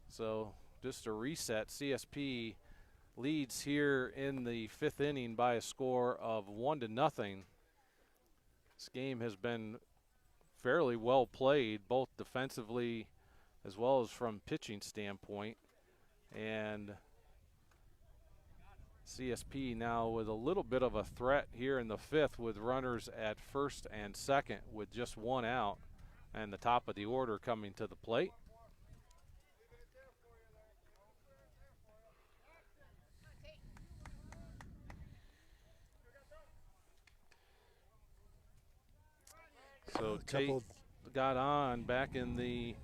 So just a reset, CSP leads here in the 5th inning by a score of 1-0. This game has been fairly well played, both defensively as well as from pitching standpoint. And CSP now with a little bit of a threat here in the 5th with runners at 1st and 2nd with just 1 out, and the top of the order coming to the plate. So Tate got on back in the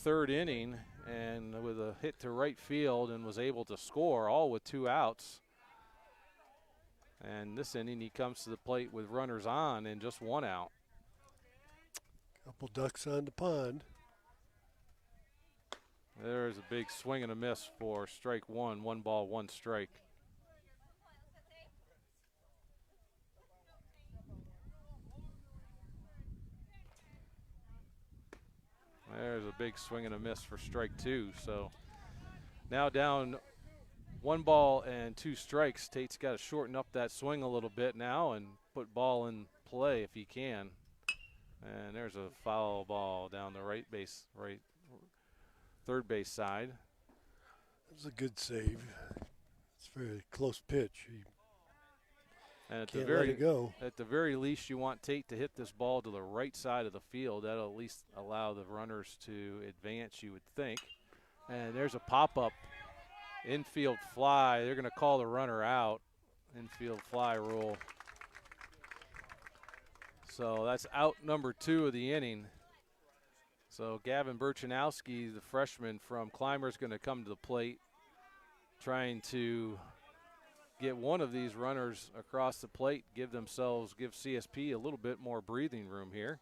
3rd inning and with a hit to right field and was able to score, all with 2 outs. And this inning he comes to the plate with runners on and just 1 out. Couple ducks on the pond. There's a big swing and a miss for strike 1, 1 ball, 1 strike. There's a big swing and a miss for strike 2. So now down 1 ball and 2 strikes. Tate's got to shorten up that swing a little bit now and put ball in play if he can. And there's a foul ball down the third base side. That was a good save. It's a very close pitch. And at Can't let it go. At the very least, you want Tate to hit this ball to the right side of the field. That'll at least allow the runners to advance, you would think. And there's a pop-up infield fly. They're going to call the runner out. Infield fly rule. So that's out number 2 of the inning. So Gavin Burchanowski, the freshman from Clymer, is going to come to the plate, trying to get one of these runners across the plate, give CSP a little bit more breathing room here.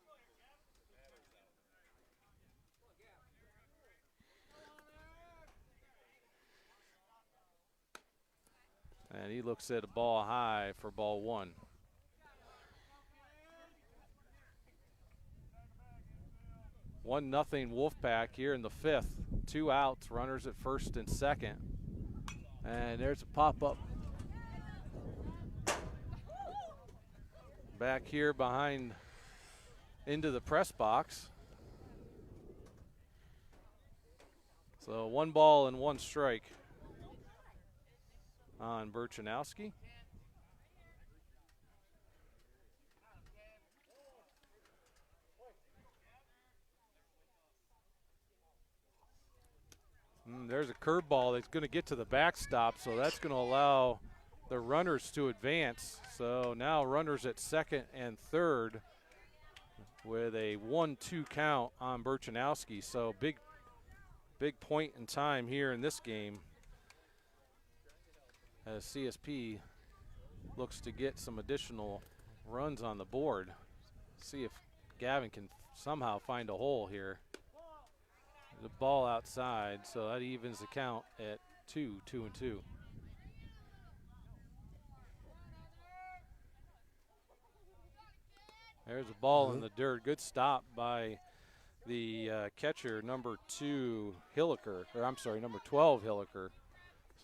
And he looks at a ball high for ball 1. One nothing Wolfpack here in the 5th. 2 outs, runners at 1st and 2nd. And there's a pop-up. Back here behind into the press box. So 1 ball and 1 strike on Burchanowski. There's a curveball that's going to get to the backstop, so that's going to allow the runners to advance. So now runners at 2nd and 3rd with a 1-2 count on Burchanowski. So big point in time here in this game as CSP looks to get some additional runs on the board. See if Gavin can somehow find a hole here. The ball outside, so that evens the count at 2-2-2. There's a ball in the dirt. Good stop by the catcher, number 12 Hilliker.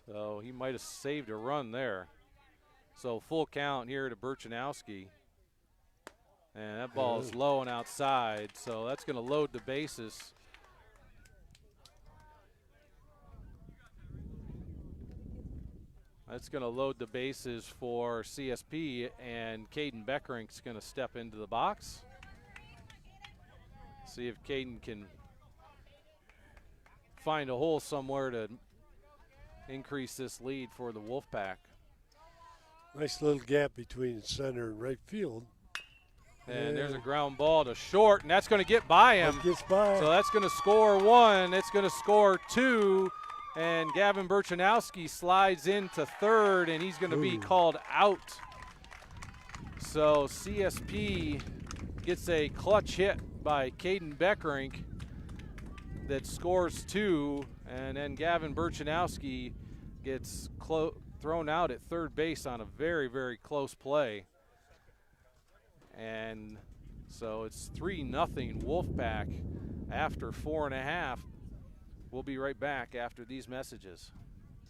So he might have saved a run there. So full count here to Burchanowski. And that ball is low and outside, so that's going to load the bases. That's going to load the bases for CSP, and Caden Beckerink's going to step into the box. See if Caden can find a hole somewhere to increase this lead for the Wolfpack. Nice little gap between center and right field. And there's a ground ball to short, and that's going to get by him. Gets by. So that's going to score 1. It's going to score 2. And Gavin Burchanowski slides into 3rd, and he's going to be called out. So CSP gets a clutch hit by Caden Beckerink that scores 2, and then Gavin Burchanowski gets thrown out at third base on a very, very close play. And so it's 3-0 Wolfpack after 4.5. We'll be right back after these messages.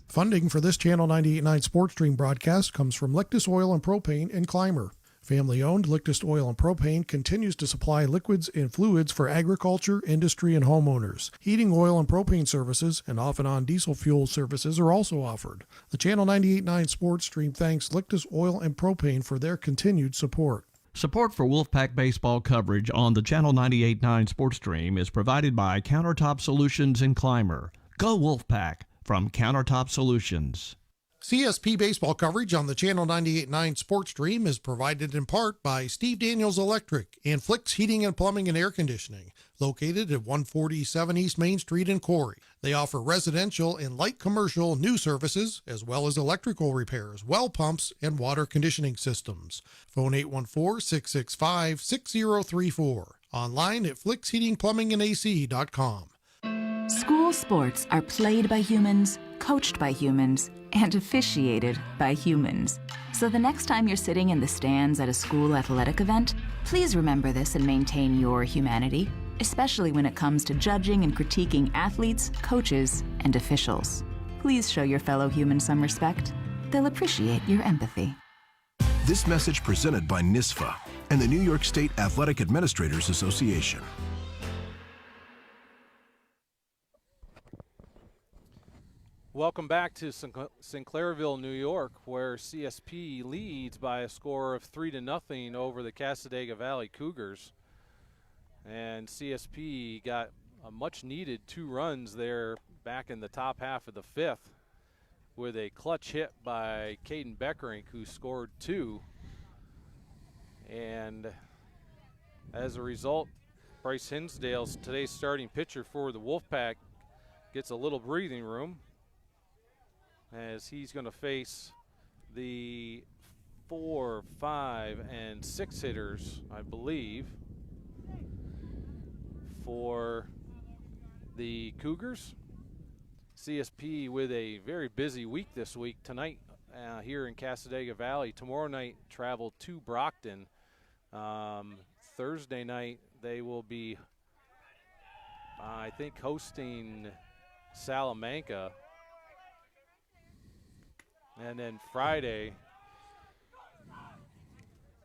Funding for this Channel 98.9 Sports Stream broadcast comes from Lictus Oil and Propane in Clymer. Family-owned Lictus Oil and Propane continues to supply liquids and fluids for agriculture, industry, and homeowners. Heating oil and propane services and off-and-on diesel fuel services are also offered. The Channel 98.9 Sports Stream thanks Lictus Oil and Propane for their continued support. Support for Wolfpack baseball coverage on the Channel 98.9 Sports Stream is provided by Countertop Solutions in Clymer. Go Wolfpack from Countertop Solutions. CSP baseball coverage on the Channel 98.9 Sports Stream is provided in part by Steve Daniels Electric and Flicks Heating and Plumbing and Air Conditioning, located at 147 East Main Street in Corry. They offer residential and light commercial new services, as well as electrical repairs, well pumps, and water conditioning systems. Phone 814-665-6034. Online at flicksheatingplumbingandac.com. School sports are played by humans, coached by humans, and officiated by humans. So the next time you're sitting in the stands at a school athletic event, please remember this and maintain your humanity, especially when it comes to judging and critiquing athletes, coaches, and officials. Please show your fellow humans some respect. They'll appreciate your empathy. This message presented by NISFA and the New York State Athletic Administrators Association. Welcome back to Sinclairville, New York, where CSP leads by a score of 3-0 over the Cassadaga Valley Cougars. And CSP got a much-needed 2 runs there back in the top half of the 5th with a clutch hit by Caden Beckerink, who scored 2. And as a result, Bryce Hinsdale, today's starting pitcher for the Wolfpack, gets a little breathing room, as he's going to face the 4, 5, and 6 hitters, I believe, for the Cougars. CSP with a very busy week this week. Tonight here in Cassadaga Valley. Tomorrow night travel to Brockton. Thursday night they will be, I think, hosting Salamanca. And then Friday,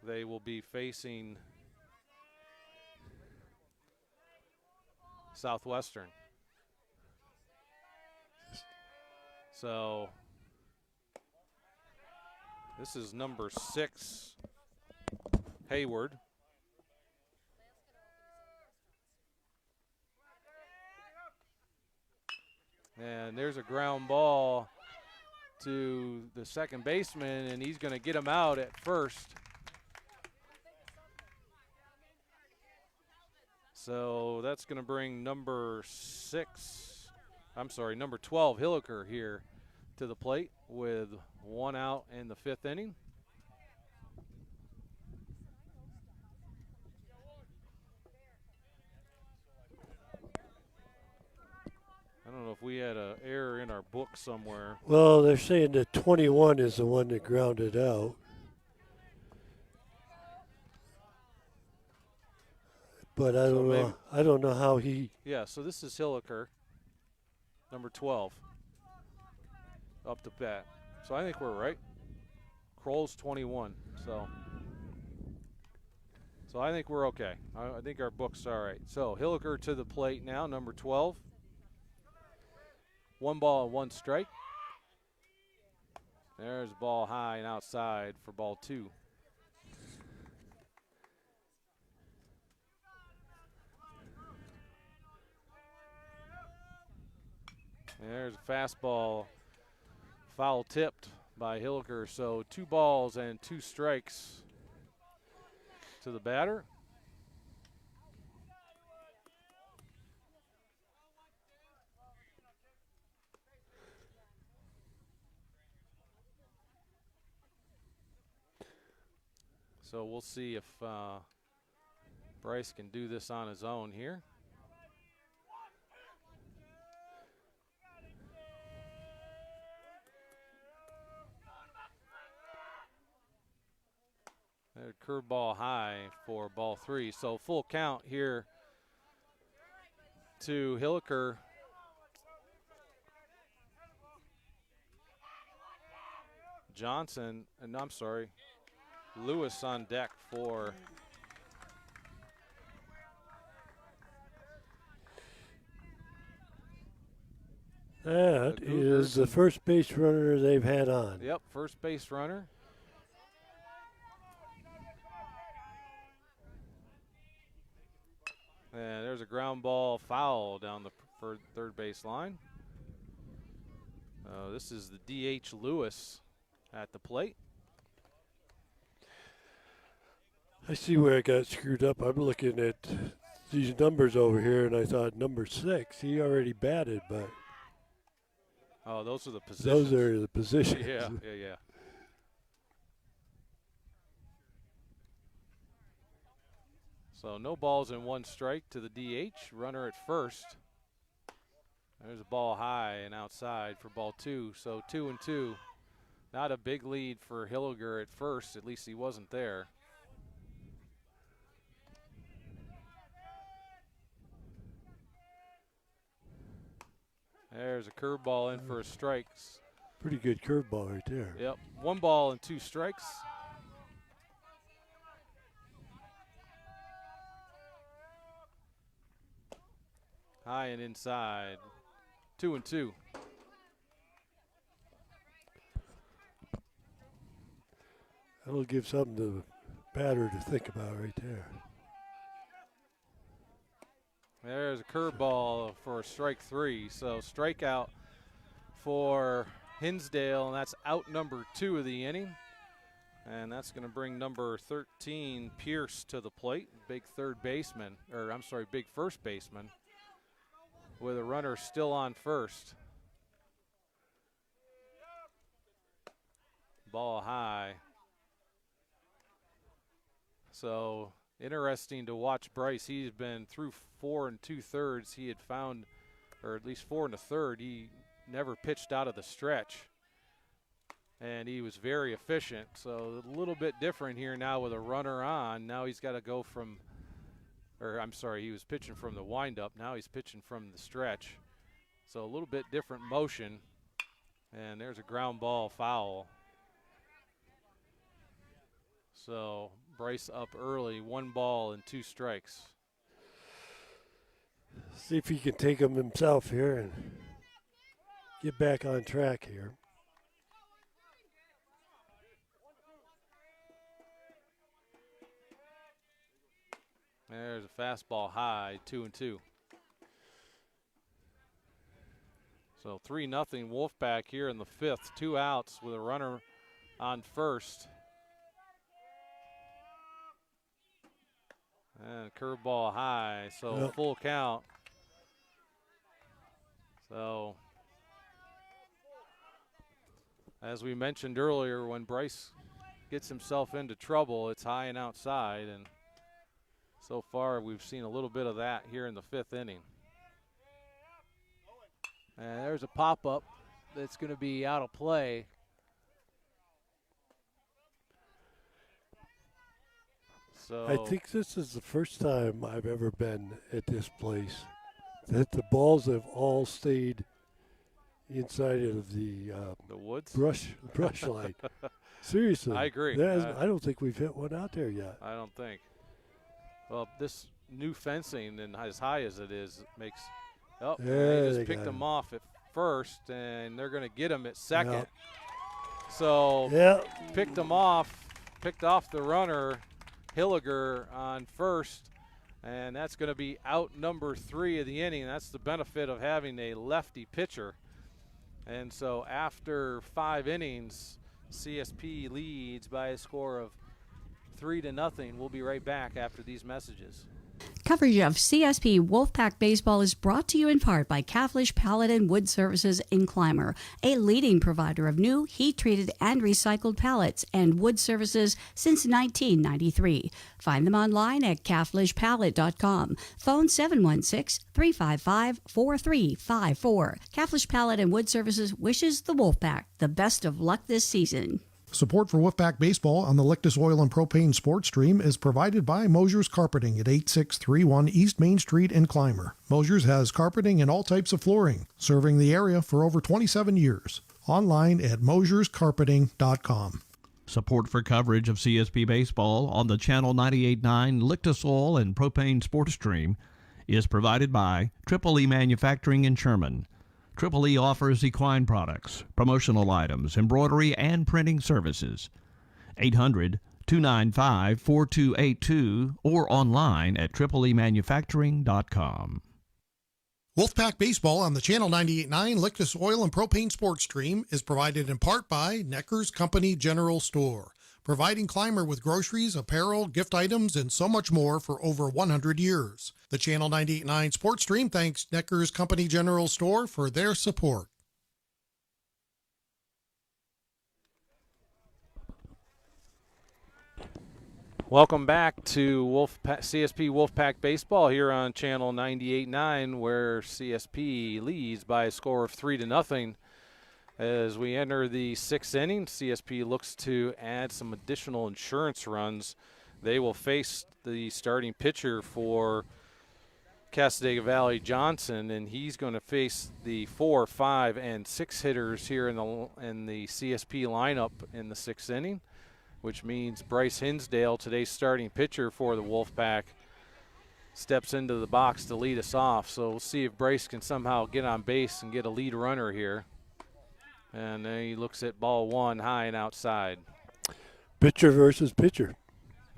they will be facing Southwestern. So this is number 6, Hayward. And there's a ground ball to the second baseman, and he's going to get him out at first. So that's going to bring number 12, Hilliker, here to the plate with 1 out in the 5th inning. I don't know if we had an error in our book somewhere. Well, they're saying that 21 is the one that grounded out. But I don't know. I don't know how he. Yeah, so this is Hilliker, number 12, up to bat. So I think we're right. Kroll's 21. So I think we're okay. I think our book's all right. So Hilliker to the plate now, number 12. 1 ball and 1 strike. There's the ball high and outside for ball 2. There's a fastball, foul tipped by Hilliker. So 2 balls and 2 strikes to the batter. So we'll see if Bryce can do this on his own here. curveball high for ball 3. So full count here to Hilliker. Johnson, and I'm sorry, Lewis on deck for that is the first base runner they've had on. Yep, first base runner. And there's a ground ball foul down the third base line. This is the DH Lewis at the plate. I see where I got screwed up. I'm looking at these numbers over here, and I thought number 6, he already batted, but oh, those are the positions. those are the positions. Yeah. So no balls and 1 strike to the DH. Runner at first. There's a ball high and outside for ball 2. So 2-2. Not a big lead for Hilliger at first. At least he wasn't there. There's a curveball in for a strike. Pretty good curveball right there. Yep, 1 ball and 2 strikes. High and inside. 2-2. That'll give something to the batter to think about right there. There's a curveball for strike 3. So strikeout for Hinsdale, and that's out number 2 of the inning. And that's going to bring number 13, Pierce, to the plate. Big big first baseman, with a runner still on first. Ball high. So interesting to watch Bryce. He's been through 4 2/3. He had found, or at least 4 1/3. He never pitched out of the stretch, and he was very efficient. So a little bit different here now with a runner on. Now he's got to go from, or I'm sorry, he was pitching from the windup. Now he's pitching from the stretch. So a little bit different motion. And there's a ground ball foul. So Bryce up early, 1 ball and 2 strikes. See if he can take them himself here and get back on track here. There's a fastball high, 2-2. So 3-0 Wolfpack here in the 5th. 2 outs with a runner on first. And curveball high, so full count. So as we mentioned earlier, when Bryce gets himself into trouble, it's high and outside, and so far we've seen a little bit of that here in the 5th inning. And there's a pop-up that's going to be out of play. So I think this is the first time I've ever been at this place that the balls have all stayed inside of the woods brush line. Seriously, I agree. I don't think we've hit one out there yet. I don't think. Well, this new fencing, and as high as it is, makes. Oh, they just picked him off at first, and they're going to get him at second. Yep. So picked him off, picked off the runner, Hilliger on first, and that's going to be out number 3 of the inning. That's the benefit of having a lefty pitcher. And so after 5 innings, CSP leads by a score of 3-0. We'll be right back after these messages. Coverage of CSP Wolfpack Baseball is brought to you in part by Caflisch Pallet and Wood Services in Clymer, a leading provider of new, heat-treated, and recycled pallets and wood services since 1993. Find them online at caflischpallet.com. Phone 716-355-4354. Caflisch Pallet and Wood Services wishes the Wolfpack the best of luck this season. Support for Wolfpack Baseball on the Lictus Oil and Propane Sports Stream is provided by Mosher's Carpeting at 8631 East Main Street in Clymer. Mosher's has carpeting and all types of flooring, serving the area for over 27 years. Online at mosherscarpeting.com. Support for coverage of CSP Baseball on the Channel 98.9 Lictus Oil and Propane Sports Stream is provided by Triple E Manufacturing in Sherman. Triple E offers equine products, promotional items, embroidery, and printing services. 800-295-4282 or online at tripleemanufacturing.com. Wolfpack Baseball on the Channel 98.9 Lictus Oil and Propane Sports Stream is provided in part by Necker's Company General Store, providing Clymer with groceries, apparel, gift items, and so much more for over 100 years. The Channel 98.9 Sports Stream thanks Necker's Company General Store for their support. Welcome back to CSP Wolfpack Baseball here on Channel 98.9, where CSP leads by a score of 3-0. As we enter the 6th inning, CSP looks to add some additional insurance runs. They will face the starting pitcher for Casadega Valley, Johnson, and he's going to face the 4, 5, and 6 hitters here in the CSP lineup in the 6th inning, which means Bryce Hinsdale, today's starting pitcher for the Wolfpack, steps into the box to lead us off. So we'll see if Bryce can somehow get on base and get a lead runner here. And then he looks at ball 1 high and outside. Pitcher versus pitcher.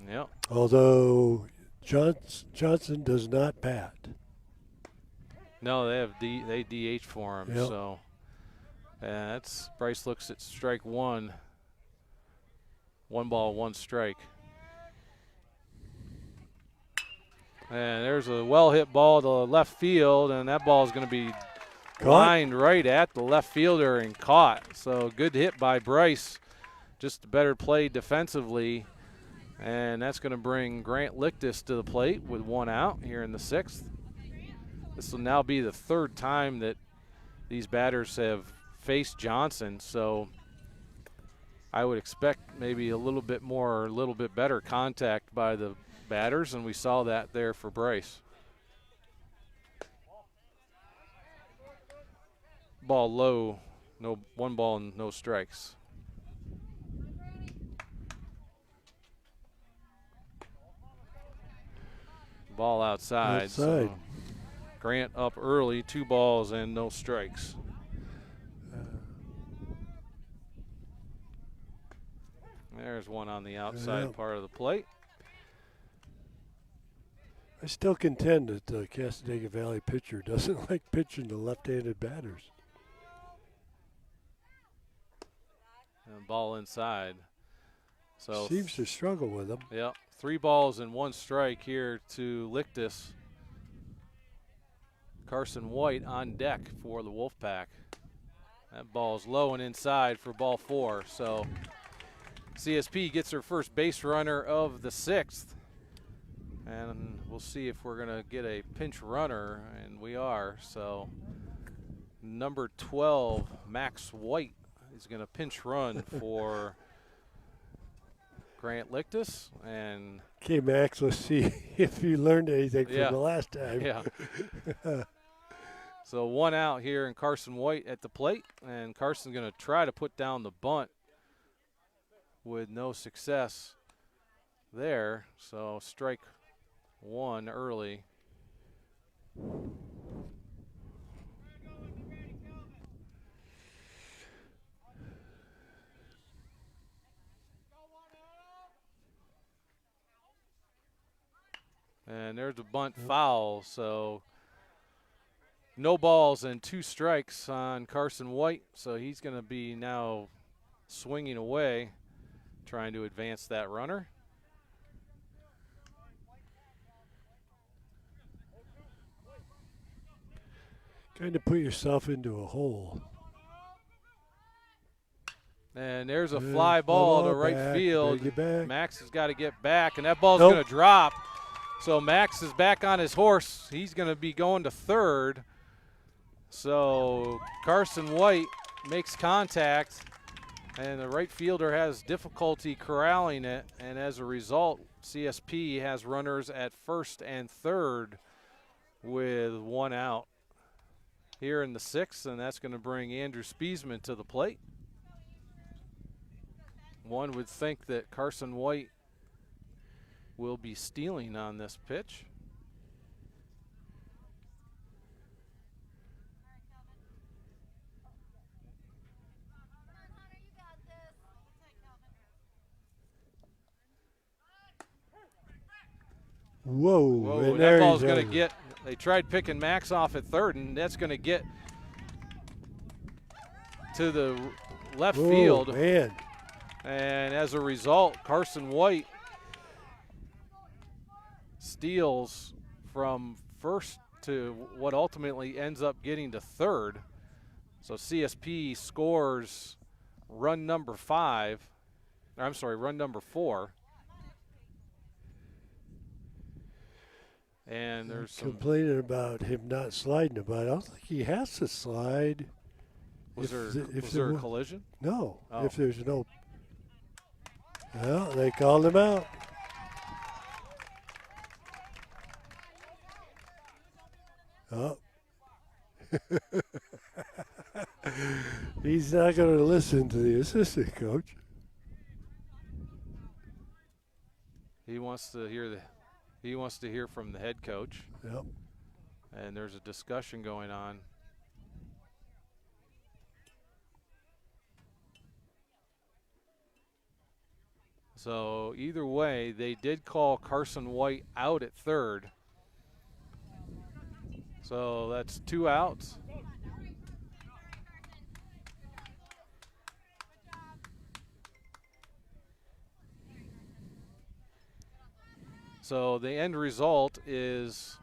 Yep. Although Johnson does not bat. No, they DH for him. Yep. So that's Bryce looks at strike 1. 1 ball, 1 strike. And there's a well-hit ball to left field, and that ball is going to be lined right at the left fielder and caught. So good hit by Bryce. Just a better play defensively. And that's going to bring Grant Lictus to the plate with 1 out here in the 6th. This will now be the 3rd time that these batters have faced Johnson. So I would expect maybe a little bit better contact by the batters, and we saw that there for Bryce. Ball low, 1 ball and no strikes. Ball outside. So Grant up early, 2 balls and no strikes. There's one on the outside part of the plate. I still contend that the Casadega Valley pitcher doesn't like pitching to left-handed batters. And ball inside. So seems to struggle with them. Yep. 3 balls and 1 strike here to Lictus. Carson White on deck for the Wolfpack. That ball's low and inside for ball 4. So CSP gets their first base runner of the 6th. And we'll see if we're going to get a pinch runner, and we are. So number 12, Max White, is going to pinch run for Grant Lictus. And okay, Max, let's see if you learned anything from the last time. Yeah. So 1 out here, and Carson White at the plate. And Carson's going to try to put down the bunt with no success there. So strike 1 early. And there's a bunt foul, so no balls and 2 strikes on Carson White. So he's going to be now swinging away, trying to advance that runner. Kind of put yourself into a hole. And there's a fly ball to right field. Max has got to get back, and that ball's going to drop. So Max is back on his horse. He's going to be going to 3rd. So Carson White makes contact And the right fielder has difficulty corralling it, and as a result, CSP has runners at first and third with one out here in the sixth, and that's going to bring Andrew Spiesman to the plate. One would think that Carson White will be stealing on this pitch. Whoa, and that there ball's he's going to out. get, they tried picking Max off at third, and that's going to get to the left Whoa, field. man. And as a result, Carson White steals from first to what ultimately ends up getting to third. So CSP scores run number 4. And there's some, complaining about him not sliding about. I don't think he has to slide. was there a collision? No, Oh. if there's no. Well, they called him out. Oh. He's not going to listen to the assistant coach. He wants to hear from the head coach. Yep. And there's a discussion going on. So either way, they did call Carson White out at third. So that's 2 outs. So the end result is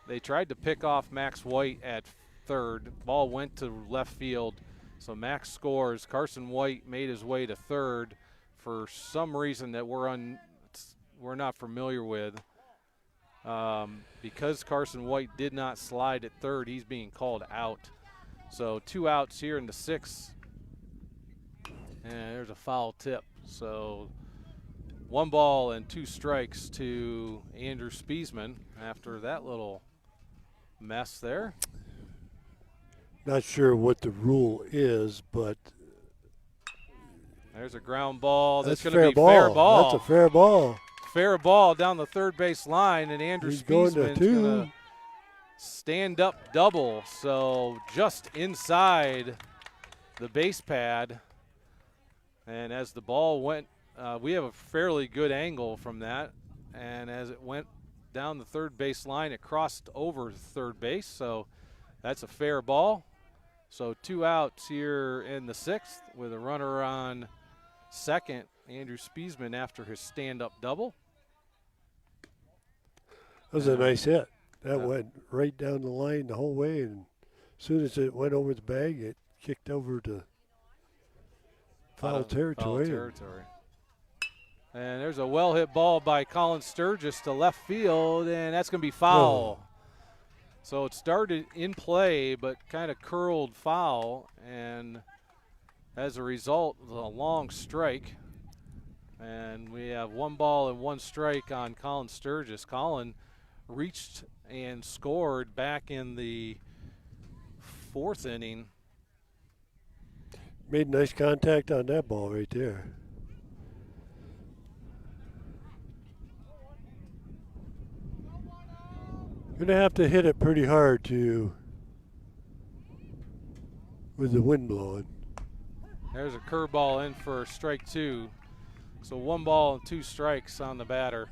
they tried to pick off Max White at third. Ball went to left field. So Max scores. Carson White made his way to third for some reason that we're not familiar with. Because Carson White did not slide at third, he's being called out. So 2 outs here in the sixth. And there's a foul tip. So 1 ball and 2 strikes to Andrew Spiesman after that little mess there. Not sure what the rule is, but there's a ground ball. That's going fair to be fair ball. That's a fair ball. Fair ball down the third base line, and Andrew Spiesman's going to stand up double. So just inside the base pad. And as the ball went, we have a fairly good angle from that. And as it went down the third base line, it crossed over third base. So that's a fair ball. So 2 outs here in the sixth with a runner on second, Andrew Spiesman, after his stand-up double. That was a nice hit. That went right down the line the whole way, and as soon as it went over the bag, it kicked over to foul territory. And there's a well-hit ball by Colin Sturgis to left field, and that's going to be foul. Oh. So it started in play, but kind of curled foul, and as a result, a long strike. And we have 1 ball and 1 strike on Colin Sturgis. Colin reached and scored back in the 4th inning. Made nice contact on that ball right there. Gonna have to hit it pretty hard with the wind blowing. There's a curveball in for strike 2. So 1 ball and 2 strikes on the batter.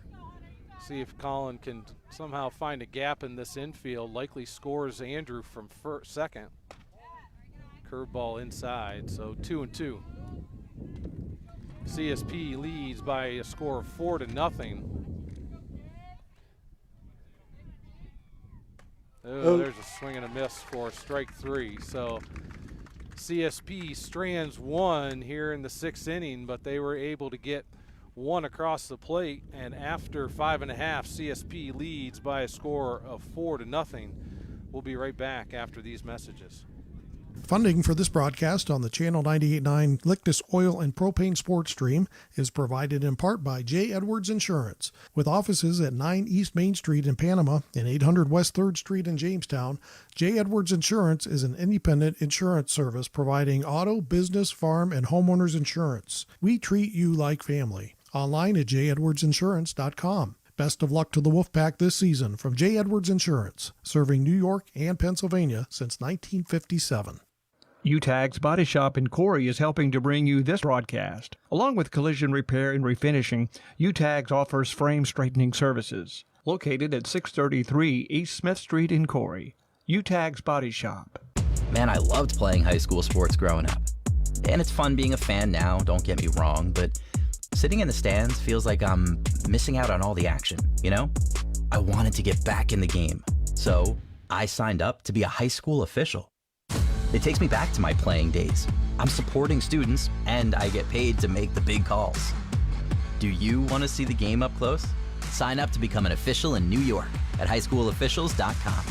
See if Colin can somehow find a gap in this infield. Likely scores Andrew from second. Curveball inside, so 2-2. CSP leads by a score of 4-0. Oh, there's a swing and a miss for strike 3. So CSP strands 1 here in the 6th inning, but they were able to get 1 across the plate, and after 5.5, CSP leads by a score of 4-0. We'll be right back after these messages. Funding for this broadcast on the Channel 98.9 Lictus Oil and Propane Sports Stream is provided in part by J. Edwards Insurance. With offices at 9 East Main Street in Panama and 800 West 3rd Street in Jamestown, J. Edwards Insurance is an independent insurance service providing auto, business, farm, and homeowners insurance. We treat you like family. Online at jedwardsinsurance.com. Best of luck to the Wolfpack this season from J. Edwards Insurance, serving New York and Pennsylvania since 1957. Utegg's Body Shop in Corry is helping to bring you this broadcast. Along with collision repair and refinishing, Utegg offers frame straightening services. Located at 633 East Smith Street in Corry. Utegg's Body Shop. Man, I loved playing high school sports growing up. And it's fun being a fan now, don't get me wrong, but sitting in the stands feels like I'm missing out on all the action, you know? I wanted to get back in the game, so I signed up to be a high school official. It takes me back to my playing days. I'm supporting students, and I get paid to make the big calls. Do you want to see the game up close? Sign up to become an official in New York at highschoolofficials.com.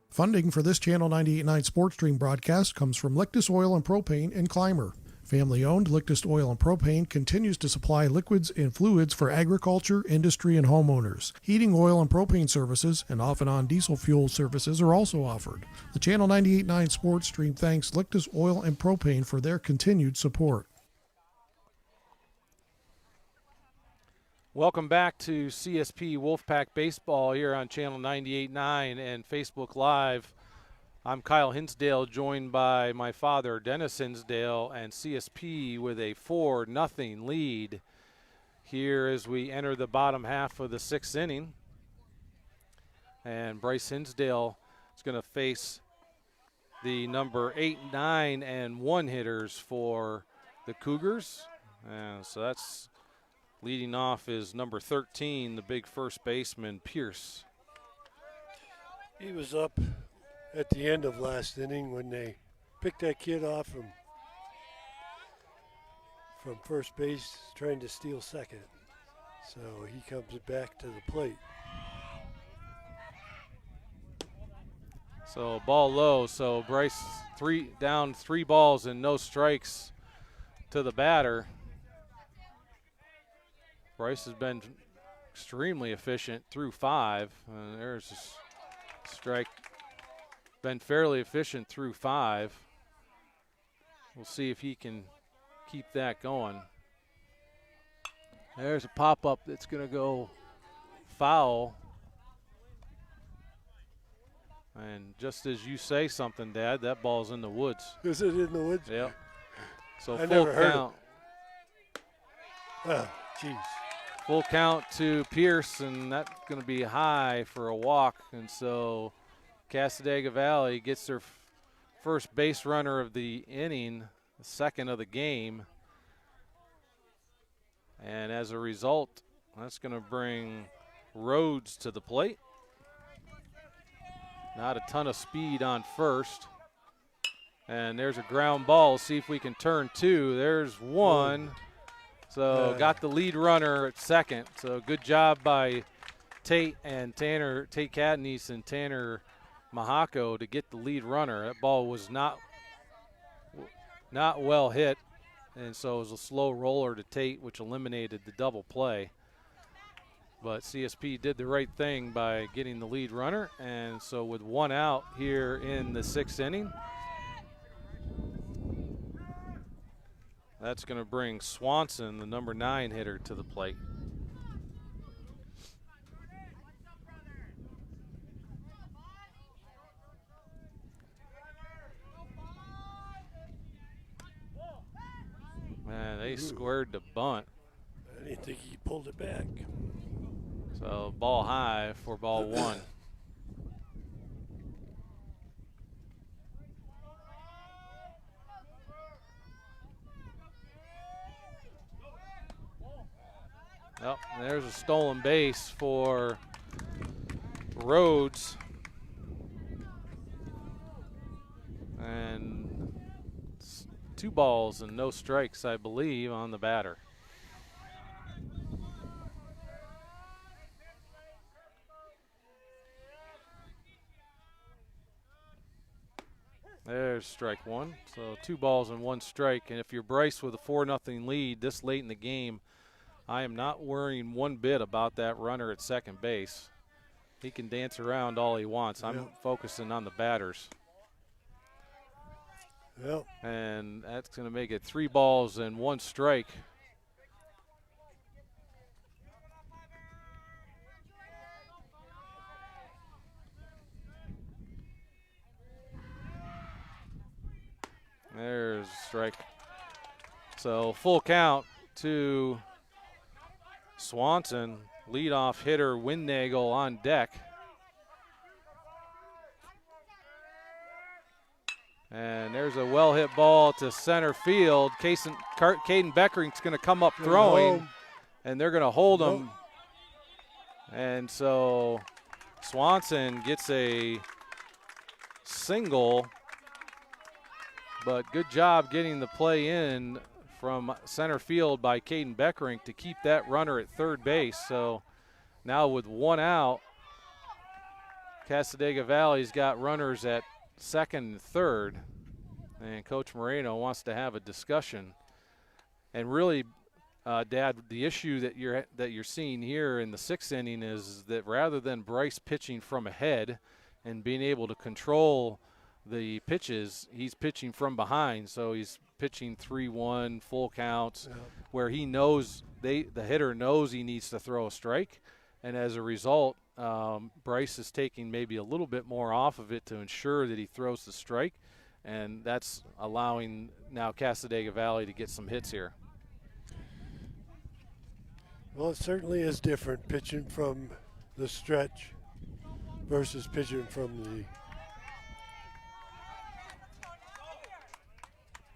Funding for this Channel 98.9 Sports Stream broadcast comes from Lictus Oil and Propane and Clymer. Family-owned Lictus Oil and Propane continues to supply liquids and fluids for agriculture, industry, and homeowners. Heating oil and propane services and off-and-on diesel fuel services are also offered. The Channel 98.9 Sports Stream thanks Lictus Oil and Propane for their continued support. Welcome back to CSP Wolfpack Baseball here on Channel 98.9 and Facebook Live. I'm Kyle Hinsdale, joined by my father, Dennis Hinsdale, and CSP with a 4-0 lead here as we enter the bottom half of the 6th inning. And Bryce Hinsdale is going to face the number 8, 9, and 1 hitters for the Cougars. So that's leading off is number 13, the big first baseman, Pierce. He was up at the end of last inning when they picked that kid off from first base trying to steal second. So he comes back to the plate. So ball low, so Bryce down 3 balls and no strikes to the batter. Bryce has been extremely efficient through 5. There's a strike. Been fairly efficient through 5. We'll see if he can keep that going. There's a pop-up that's going to go foul. And just as you say something, Dad, that ball's in the woods. Is it in the woods? Yep. So I full never heard count. Oh, jeez. Full count to Pierce, and that's going to be high for a walk. And so Casadega Valley gets their first base runner of the inning, the second of the game. And as a result, that's going to bring Rhodes to the plate. Not a ton of speed on first. And there's a ground ball. See if we can turn 2. There's 1. So got the lead runner at second. So good job by Tate Catanese and Tanner Mahako to get the lead runner. That ball was not well hit, and so it was a slow roller to Tate, which eliminated the double play. But CSP did the right thing by getting the lead runner, and so with 1 out here in the 6th inning, that's going to bring Swanson, the number 9 hitter, to the plate. Man, they squared the bunt. I didn't think he pulled it back. So ball high for ball 1. Oh, there's a stolen base for Rhodes. And 2 balls and no strikes, I believe, on the batter. there's strike one. So 2 balls and 1 strike. And if you're Bryce with a 4-0 lead this late in the game, I am not worrying one bit about that runner at second base. He can dance around all he wants. I'm focusing on the batters. Yep. And that's going to make it 3 balls and 1 strike. There's a strike. So full count to Swanson. Leadoff hitter Windnagel on deck. And there's a well-hit ball to center field. Caden Beckering's going to come up throwing, and they're going to hold him. And so Swanson gets a single, but good job getting the play in from center field by Caden Beckering to keep that runner at third base. So now with 1 out, Casadega Valley's got runners at second and third, and Coach Moreno wants to have a discussion. And really, Dad, the issue that you're seeing here in the 6th inning is that rather than Bryce pitching from ahead and being able to control the pitches, he's pitching from behind. So he's pitching 3-1 full counts, where he knows the hitter knows he needs to throw a strike, and as a result, Bryce is taking maybe a little bit more off of it to ensure that he throws the strike, and that's allowing now Casadega Valley to get some hits here. Well, it certainly is different pitching from the stretch versus pitching from the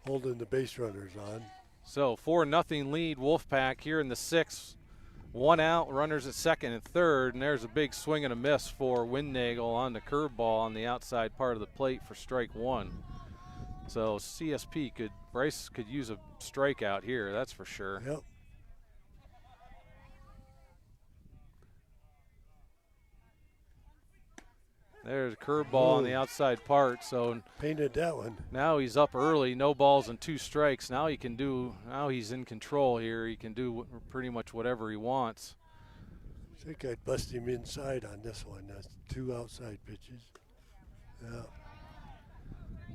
holding the base runners on. So 4-0 lead Wolfpack here in the 6th. 1 out, runners at second and third, and there's a big swing and a miss for Windnagel on the curveball on the outside part of the plate for strike 1. So Bryce could use a strikeout here, that's for sure. Yep. There's a curveball on the outside part. So painted that one. Now he's up early, no balls and 2 strikes. Now he's in control here. He can do pretty much whatever he wants. I think I'd bust him inside on this one. That's 2 outside pitches. Yeah.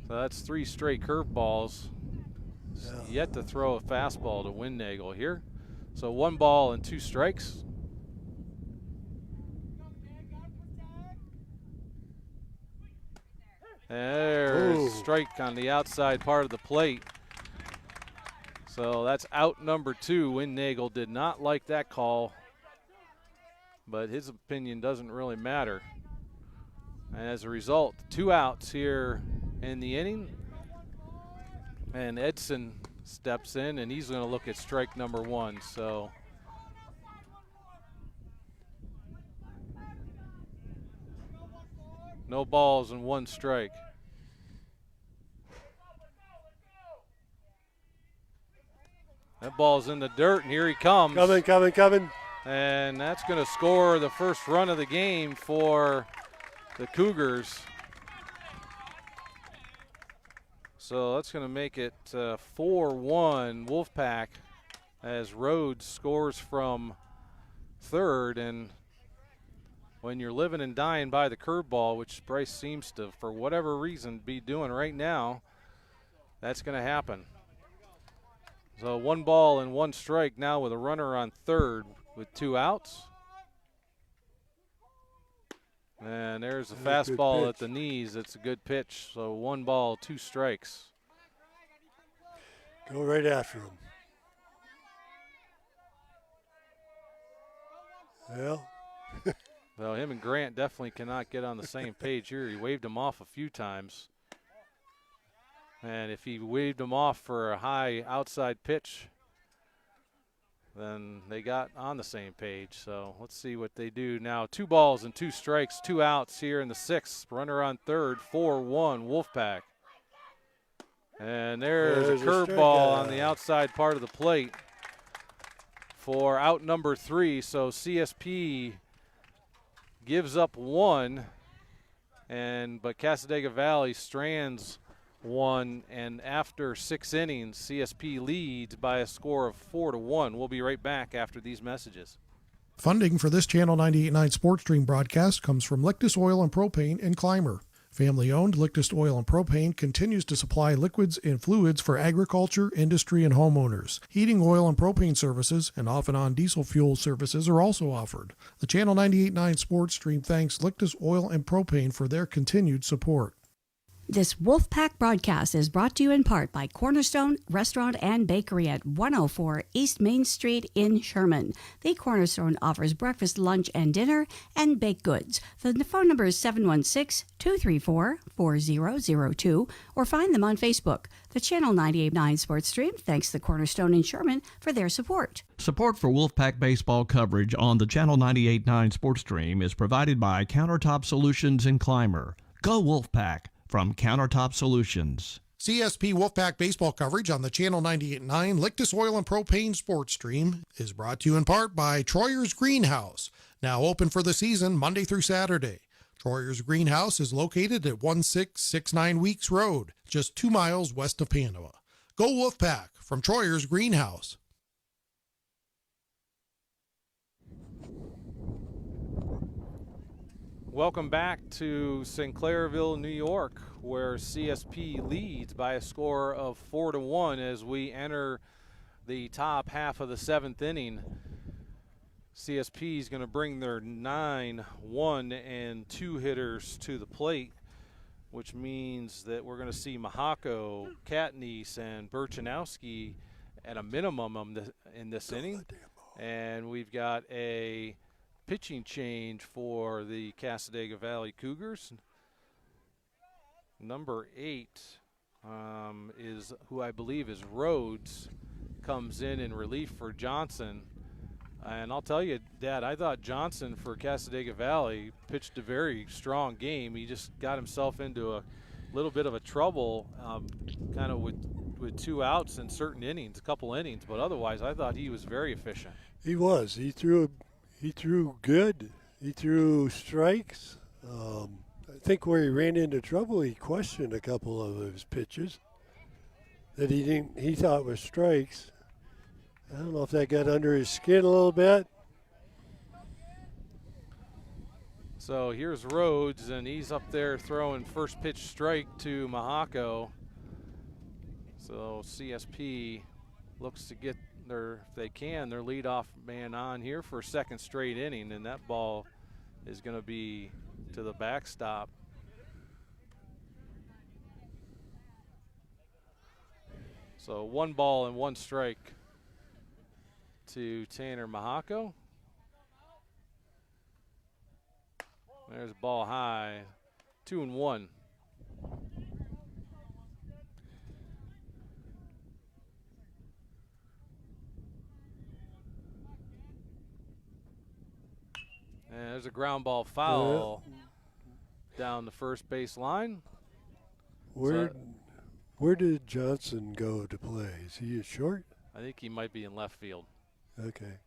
So that's 3 straight curveballs. Yeah. Yet to throw a fastball to Windnagel here. So 1 ball and 2 strikes. There's a strike on the outside part of the plate. So that's out number 2. Windnagel did not like that call, but his opinion doesn't really matter. And as a result, 2 outs here in the inning. And Edson steps in, and he's going to look at strike number 1. So no balls and 1 strike. That ball's in the dirt, and here he comes. Coming. And that's going to score the first run of the game for the Cougars. So that's going to make it 4-1 Wolfpack as Rhodes scores from third. And when you're living and dying by the curveball, which Bryce seems to, for whatever reason, be doing right now, that's going to happen. So 1 ball and 1 strike now with a runner on third with 2 outs. And there's a fastball at the knees. It's a good pitch. So 1 ball, 2 strikes. Go right after him. Well. Well, him and Grant definitely cannot get on the same page here. He waved him off a few times. And if he waved him off for a high outside pitch, then they got on the same page. So let's see what they do now. 2 balls and 2 strikes, 2 outs here in the 6th. Runner on third, 4-1 Wolfpack. And there's a curveball on the outside part of the plate for out number 3. So CSP gives up 1, but Casadega Valley strands and after 6 innings, CSP leads by a score of 4-1. We'll be right back after these messages. Funding for this Channel 98.9 Sports Stream broadcast comes from Lictus Oil and Propane and Clymer. Family-owned, Lictus Oil and Propane continues to supply liquids and fluids for agriculture, industry, and homeowners. Heating oil and propane services and off-and-on diesel fuel services are also offered. The Channel 98.9 Sports Stream thanks Lictus Oil and Propane for their continued support. This Wolfpack broadcast is brought to you in part by Cornerstone Restaurant and Bakery at 104 East Main Street in Sherman. The Cornerstone offers breakfast, lunch, and dinner, and baked goods. The phone number is 716-234-4002, or find them on Facebook. The Channel 98.9 Sports Stream thanks the Cornerstone in Sherman for their support. Support for Wolfpack baseball coverage on the Channel 98.9 Sports Stream is provided by Countertop Solutions in Clymer. Go Wolfpack! From Countertop Solutions. CSP Wolfpack baseball coverage on the Channel 98.9 Lictus Oil and Propane Sports Stream is brought to you in part by Troyer's Greenhouse, now open for the season Monday through Saturday. Troyer's Greenhouse is located at 1669 Weeks Road, just 2 miles west of Panama. Go Wolfpack from Troyer's Greenhouse. Welcome back to Sinclairville, New York, where CSP leads by a score of 4-1 as we enter the top half of the 7th inning. CSP is going to bring their 9, 1, and 2 hitters to the plate, which means that we're going to see Mahako, Catanese, and Burchanowski at a minimum in this inning. And we've got a pitching change for the Cassadaga Valley Cougars. Number 8 is who I believe is Rhodes, comes in relief for Johnson. And I'll tell you, Dad, I thought Johnson for Cassadaga Valley pitched a very strong game. He just got himself into a little bit of a trouble kind of with 2 outs in certain innings, a couple innings. But otherwise, I thought he was very efficient. He was. He threw good. He threw strikes. I think where he ran into trouble, he questioned a couple of his pitches that he thought were strikes. I don't know if that got under his skin a little bit. So here's Rhodes, and he's up there throwing first pitch strike to Mahako. So CSP looks to get their leadoff man on here for a second straight inning, and that ball is going to be to the backstop. So 1 ball and 1 strike to Tanner Mahako. There's ball high, 2-1. And there's a ground ball foul down the first base line. Where did Johnson go to play? Is he a short? I think he might be in left field. Okay.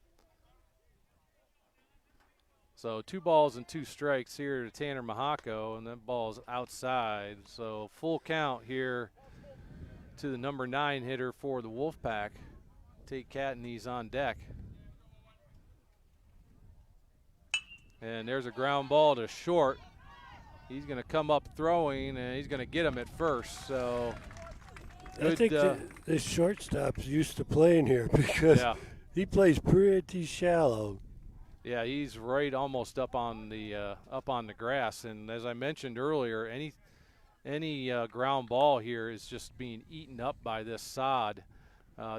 So 2 balls and 2 strikes here to Tanner Mahako, and that ball's outside. So full count here to the number 9 hitter for the Wolfpack. Tate Catanese on deck. And there's a ground ball to short. He's going to come up throwing, and he's going to get him at first. So I think this shortstop's used to playing here because he plays pretty shallow. Yeah, he's right almost up on the grass. And as I mentioned earlier, any ground ball here is just being eaten up by this sod,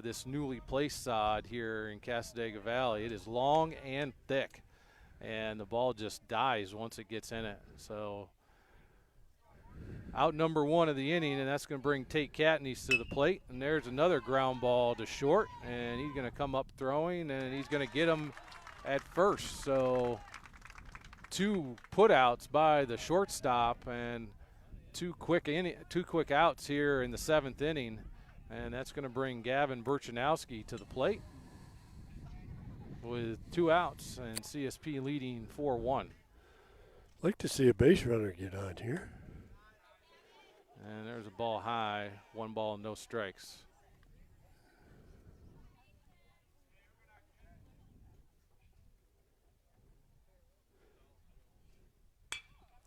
this newly placed sod here in Cassadaga Valley. It is long and thick, and the ball just dies once it gets in it. So out number 1 of the inning, and that's going to bring Tate Catanese to the plate. And there's another ground ball to short, and he's going to come up throwing, and he's going to get him at first. So 2 putouts by the shortstop and two quick outs here in the 7th inning, and that's going to bring Gavin Burchanowski to the plate with 2 outs and CSP leading 4-1. Like to see a base runner get on here. And there's a ball high, 1 ball, no strikes.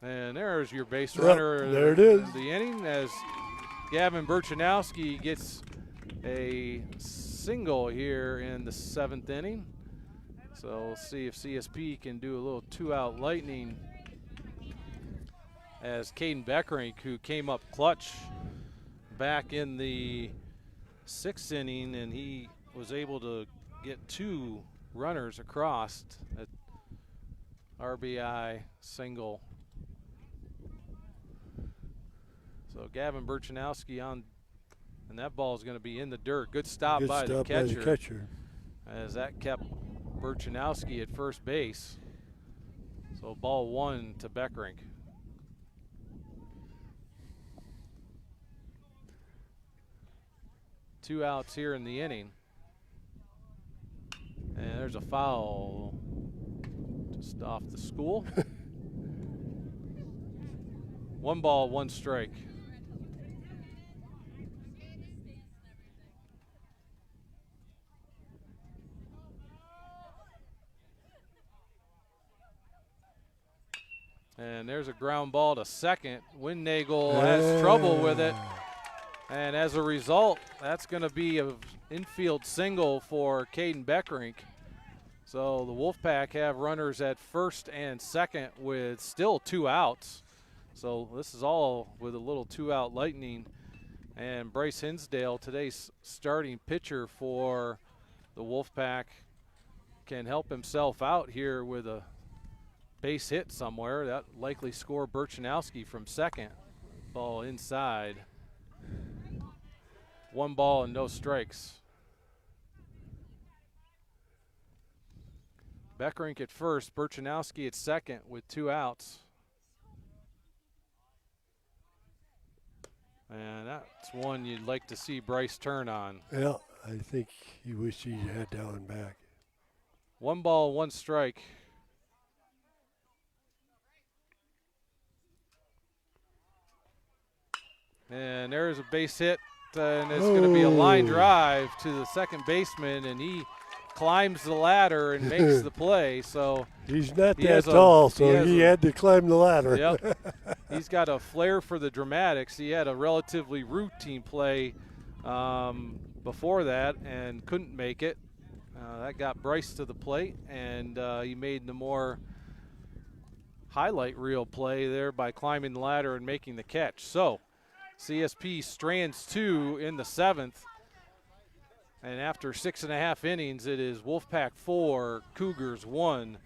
And there's your base runner. There it is. The inning as Gavin Burchanowski gets a single here in the 7th inning. So we'll see if CSP can do a little 2-out lightning as Caden Beckerink, who came up clutch back in the 6th inning, and he was able to get 2 runners across at RBI single. So Gavin Burchanowski on, and that ball is going to be in the dirt. Good stop, by the catcher, as that kept Burchanowski at first base. So ball 1 to Beckerink. Two outs here in the inning. And there's a foul just off the school. 1 ball, 1 strike. And there's a ground ball to second. Windnagel has trouble with it. And as a result, that's going to be an infield single for Caden Beckerink. So the Wolfpack have runners at first and second with still 2 outs. So this is all with a little 2-out lightning. And Bryce Hinsdale, today's starting pitcher for the Wolfpack, can help himself out here with a base hit somewhere. That likely score Burchanowski from second. Ball inside. 1 ball and no strikes. Beckerink at first, Burchanowski at second with 2 outs. And that's one you'd like to see Bryce turn on. Yeah, I think he wished he had that one back. 1 ball, 1 strike. And there's a base hit, and it's going to be a line drive to the second baseman, and he climbs the ladder and makes the play. So he's not that tall, so he had to climb the ladder. Yep. He's got a flair for the dramatics. He had a relatively routine play before that and couldn't make it. That got Bryce to the plate, and he made the more highlight reel play there by climbing the ladder and making the catch. So CSP strands 2 in the 7th. And after 6.5 innings, it is Wolfpack 4, Cougars 1.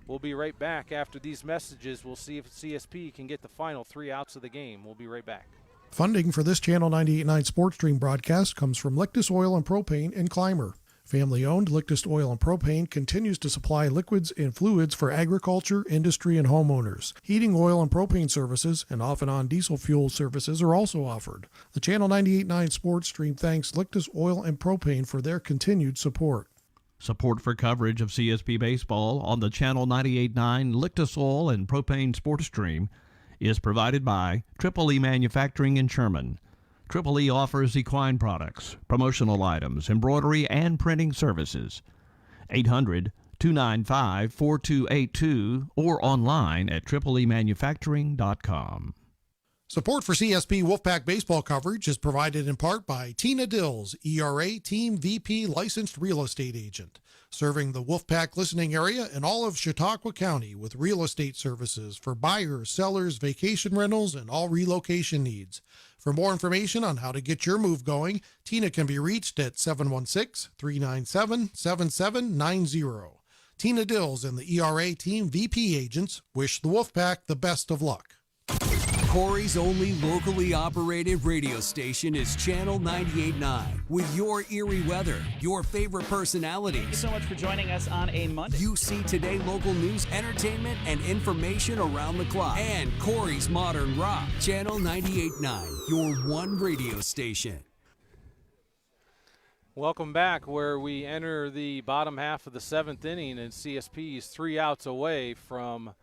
We'll be right back after these messages. We'll see if CSP can get the final 3 outs of the game. We'll be right back. Funding for this Channel 98.9 Sports Stream broadcast comes from Lictus Oil and Propane in Clymer. Family-owned Lictus Oil and Propane continues to supply liquids and fluids for agriculture, industry, and homeowners. Heating oil and propane services and off-and-on diesel fuel services are also offered. The Channel 98.9 Sports Stream thanks Lictus Oil and Propane for their continued support. Support for coverage of CSP Baseball on the Channel 98.9 Lictus Oil and Propane Sports Stream is provided by Triple E Manufacturing in Sherman. Triple E offers equine products, promotional items, embroidery, and printing services. 800-295-4282 or online at tripleemanufacturing.com. Support for CSP Wolfpack baseball coverage is provided in part by Tina Dills, ERA Team VP licensed real estate agent, serving the Wolfpack listening area and all of Chautauqua County with real estate services for buyers, sellers, vacation rentals, and all relocation needs. For more information on how to get your move going, Tina can be reached at 716-397-7790. Tina Dills and the ERA Team VP agents wish the Wolfpack the best of luck. Corry's only locally operated radio station is Channel 98.9 with your eerie weather, your favorite personalities. Thank you so much for joining us on a Monday. You see today local news, entertainment, and information around the clock. And Corry's Modern Rock. Channel 98.9, your one radio station. Welcome back, where we enter the bottom half of the 7th inning, and CSP is 3 outs away from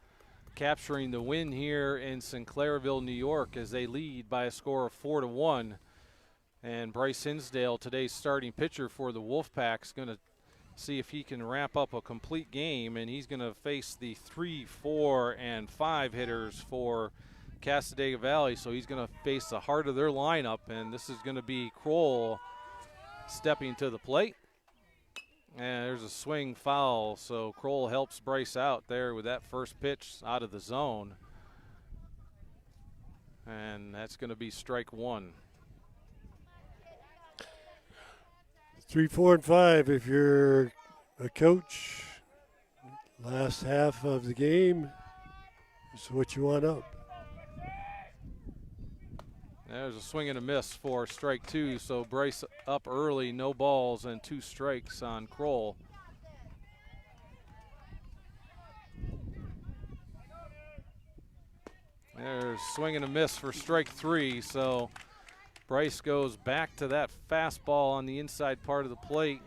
capturing the win here in Sinclairville, New York, as they lead by a score of 4-1. And Bryce Hinsdale, today's starting pitcher for the Wolfpack, is going to see if he can wrap up a complete game, and he's going to face the 3, 4, and 5 hitters for Casadega Valley. So he's going to face the heart of their lineup, and this is going to be Kroll stepping to the plate. And there's a swing foul, so Kroll helps Bryce out there with that first pitch out of the zone. And that's going to be strike one. 3, 4, and 5 if you're a coach. Last half of the game is what you want up. There's a swing and a miss for strike two, so Bryce up early, no balls and 2 strikes on Kroll. There's a swing and a miss for strike 3, so Bryce goes back to that fastball on the inside part of the plate,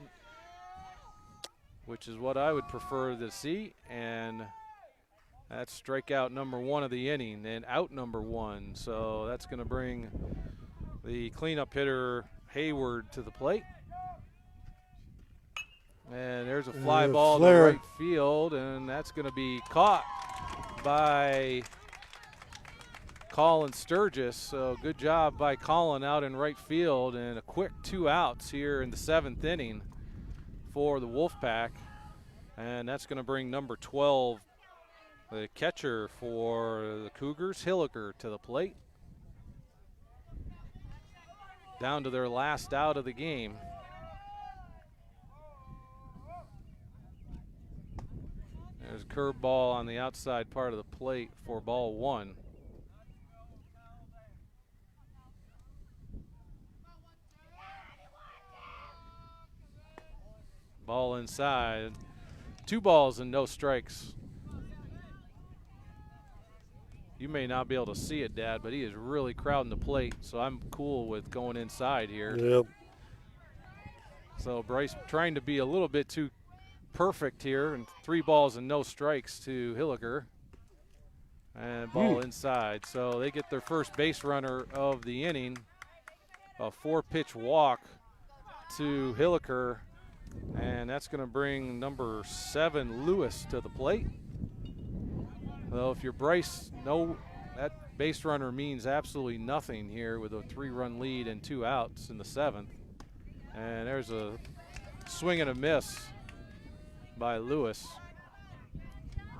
which is what I would prefer to see, and that's strikeout number 1 of the inning, and out number 1. So that's going to bring the cleanup hitter Hayward to the plate. And there's a fly ball to right field, and that's going to be caught by Colin Sturgis. So good job by Colin out in right field, and a quick 2 outs here in the 7th inning for the Wolfpack. And that's going to bring number 12, the catcher for the Cougars, Hilliker, to the plate. Down to their last out of the game. There's a curveball on the outside part of the plate for ball 1. Ball inside. 2 balls and no strikes. You may not be able to see it, Dad, but he is really crowding the plate, so I'm cool with going inside here. Yep. So Bryce trying to be a little bit too perfect here, and 3 balls and no strikes to Hilliker. And ball inside. So they get their first base runner of the inning. A 4-pitch walk to Hilliker, and that's going to bring number 7, Lewis, to the plate. Well, if you're Bryce, no, that base runner means absolutely nothing here with a 3-run lead and 2 outs in the 7th. And there's a swing and a miss by Lewis.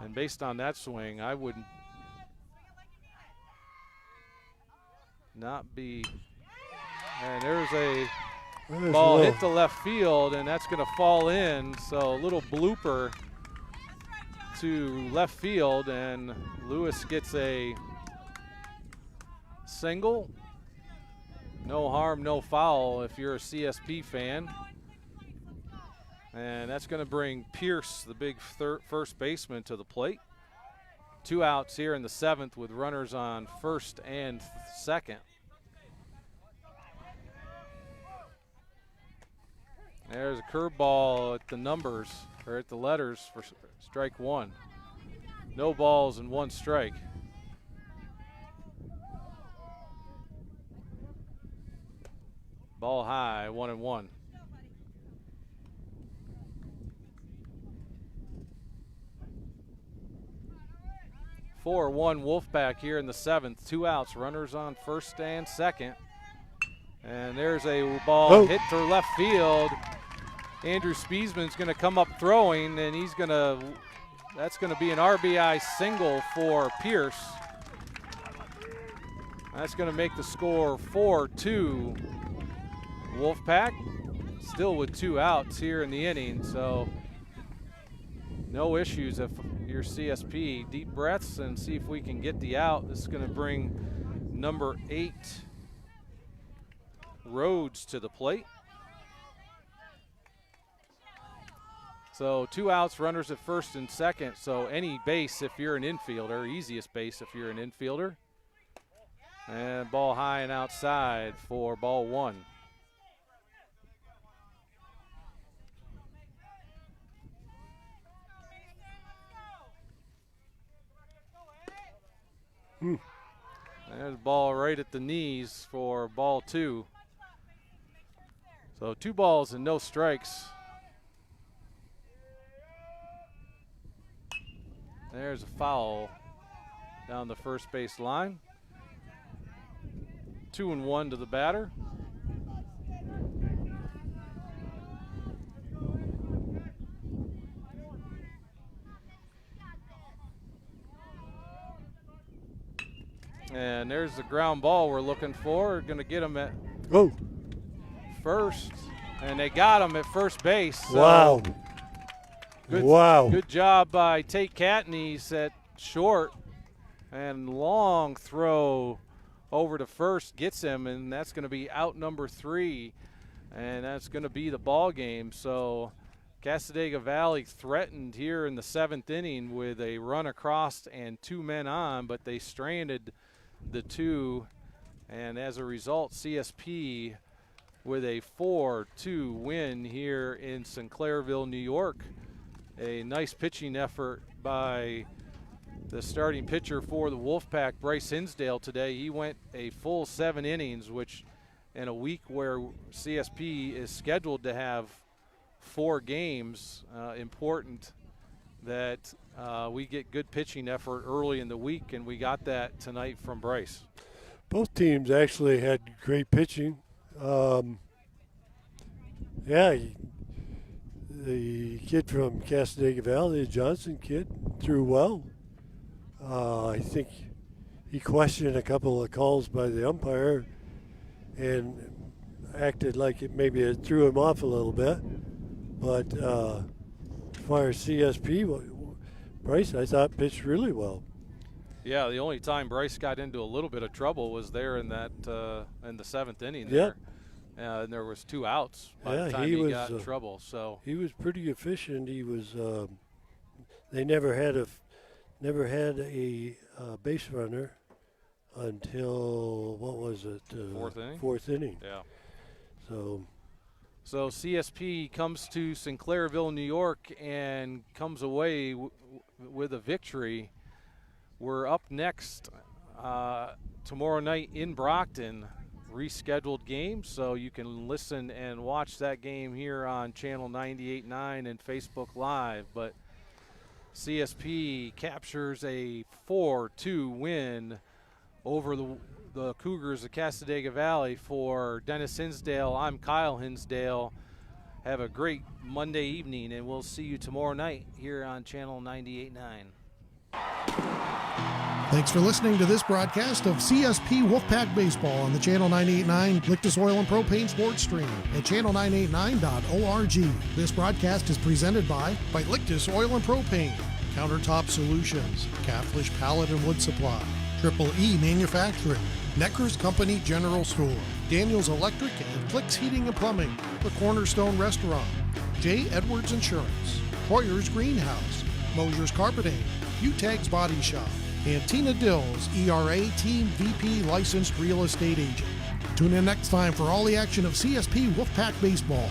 And based on that swing, I would not be. And there's a ball hit to left field, and that's going to fall in. So a little blooper to left field, and Lewis gets a single. No harm, no foul if you're a CSP fan. And that's going to bring Pierce, the big first baseman, to the plate. 2 outs here in the 7th with runners on first and second. There's a curveball at the numbers, or at the letters, for strike 1. No balls and 1 strike. Ball high, 1-1. Four 1 Wolfpack here in the 7th. 2 outs, runners on first and second. And there's a ball hit to left field. Andrew Spiesman's going to come up throwing, and that's going to be an RBI single for Pierce. That's going to make the score 4-2 Wolfpack. Still with 2 outs here in the inning, so no issues if you're CSP. Deep breaths and see if we can get the out. This is going to bring number 8 Rhodes to the plate. So 2 outs, runners at first and second. So any base if you're an infielder, easiest base if you're an infielder. And ball high and outside for ball 1. There's the ball right at the knees for ball 2. So 2 balls and no strikes. There's a foul down the first base line. 2-1 to the batter. And there's the ground ball we're looking for. We're going to get him at first. And they got him at first base. So wow. Good job by Tate Catanese at short. And long throw over to first gets him. And that's going to be out number 3. And that's going to be the ball game. So Cassadaga Valley threatened here in the 7th inning with a run across and 2 men on. But they stranded the 2, and as a result, CSP with a 4-2 win here in Sinclairville, New York. A nice pitching effort by the starting pitcher for the Wolfpack, Bryce Hinsdale, today. He went a full 7 innings, which in a week where CSP is scheduled to have 4 games, important that we get good pitching effort early in the week, and we got that tonight from Bryce. Both teams actually had great pitching. The kid from Cassadaga Valley, the Johnson kid, threw well. I think he questioned a couple of calls by the umpire and acted like it threw him off a little bit. But as far as CSP, Bryce, I thought, pitched really well. Yeah, the only time Bryce got into a little bit of trouble was there in that in the 7th inning. Yep. And there was 2 outs by the time he got in trouble. So he was pretty efficient. He was. They never had a base runner until what was it? 4th inning. 4th inning. Yeah. So CSP comes to Sinclairville, New York, and comes away with a victory. We're up next tomorrow night in Brockton, rescheduled game, so you can listen and watch that game here on Channel 98.9 and Facebook Live. But CSP captures a 4-2 win over the Cougars of Cassadaga Valley. For Dennis Hinsdale, I'm Kyle Hinsdale. Have a great Monday evening, and we'll see you tomorrow night here on Channel 98.9. Thanks for listening to this broadcast of CSP Wolfpack Baseball on the Channel 98.9 Lictus Oil and Propane Sports Stream at channel989.org. This broadcast is presented by Lictus Oil and Propane, Countertop Solutions, Caflisch Pallet and Wood Supply, Triple E Manufacturing, Necker's Company General Store, Daniels Electric and Flicks Heating and Plumbing, the Cornerstone Restaurant, J. Edwards Insurance, Hoyer's Greenhouse, Mosher's Carpeting, Utegg's Body Shop, and Tina Dills, ERA Team VP Licensed Real Estate Agent. Tune in next time for all the action of CSP Wolfpack Baseball.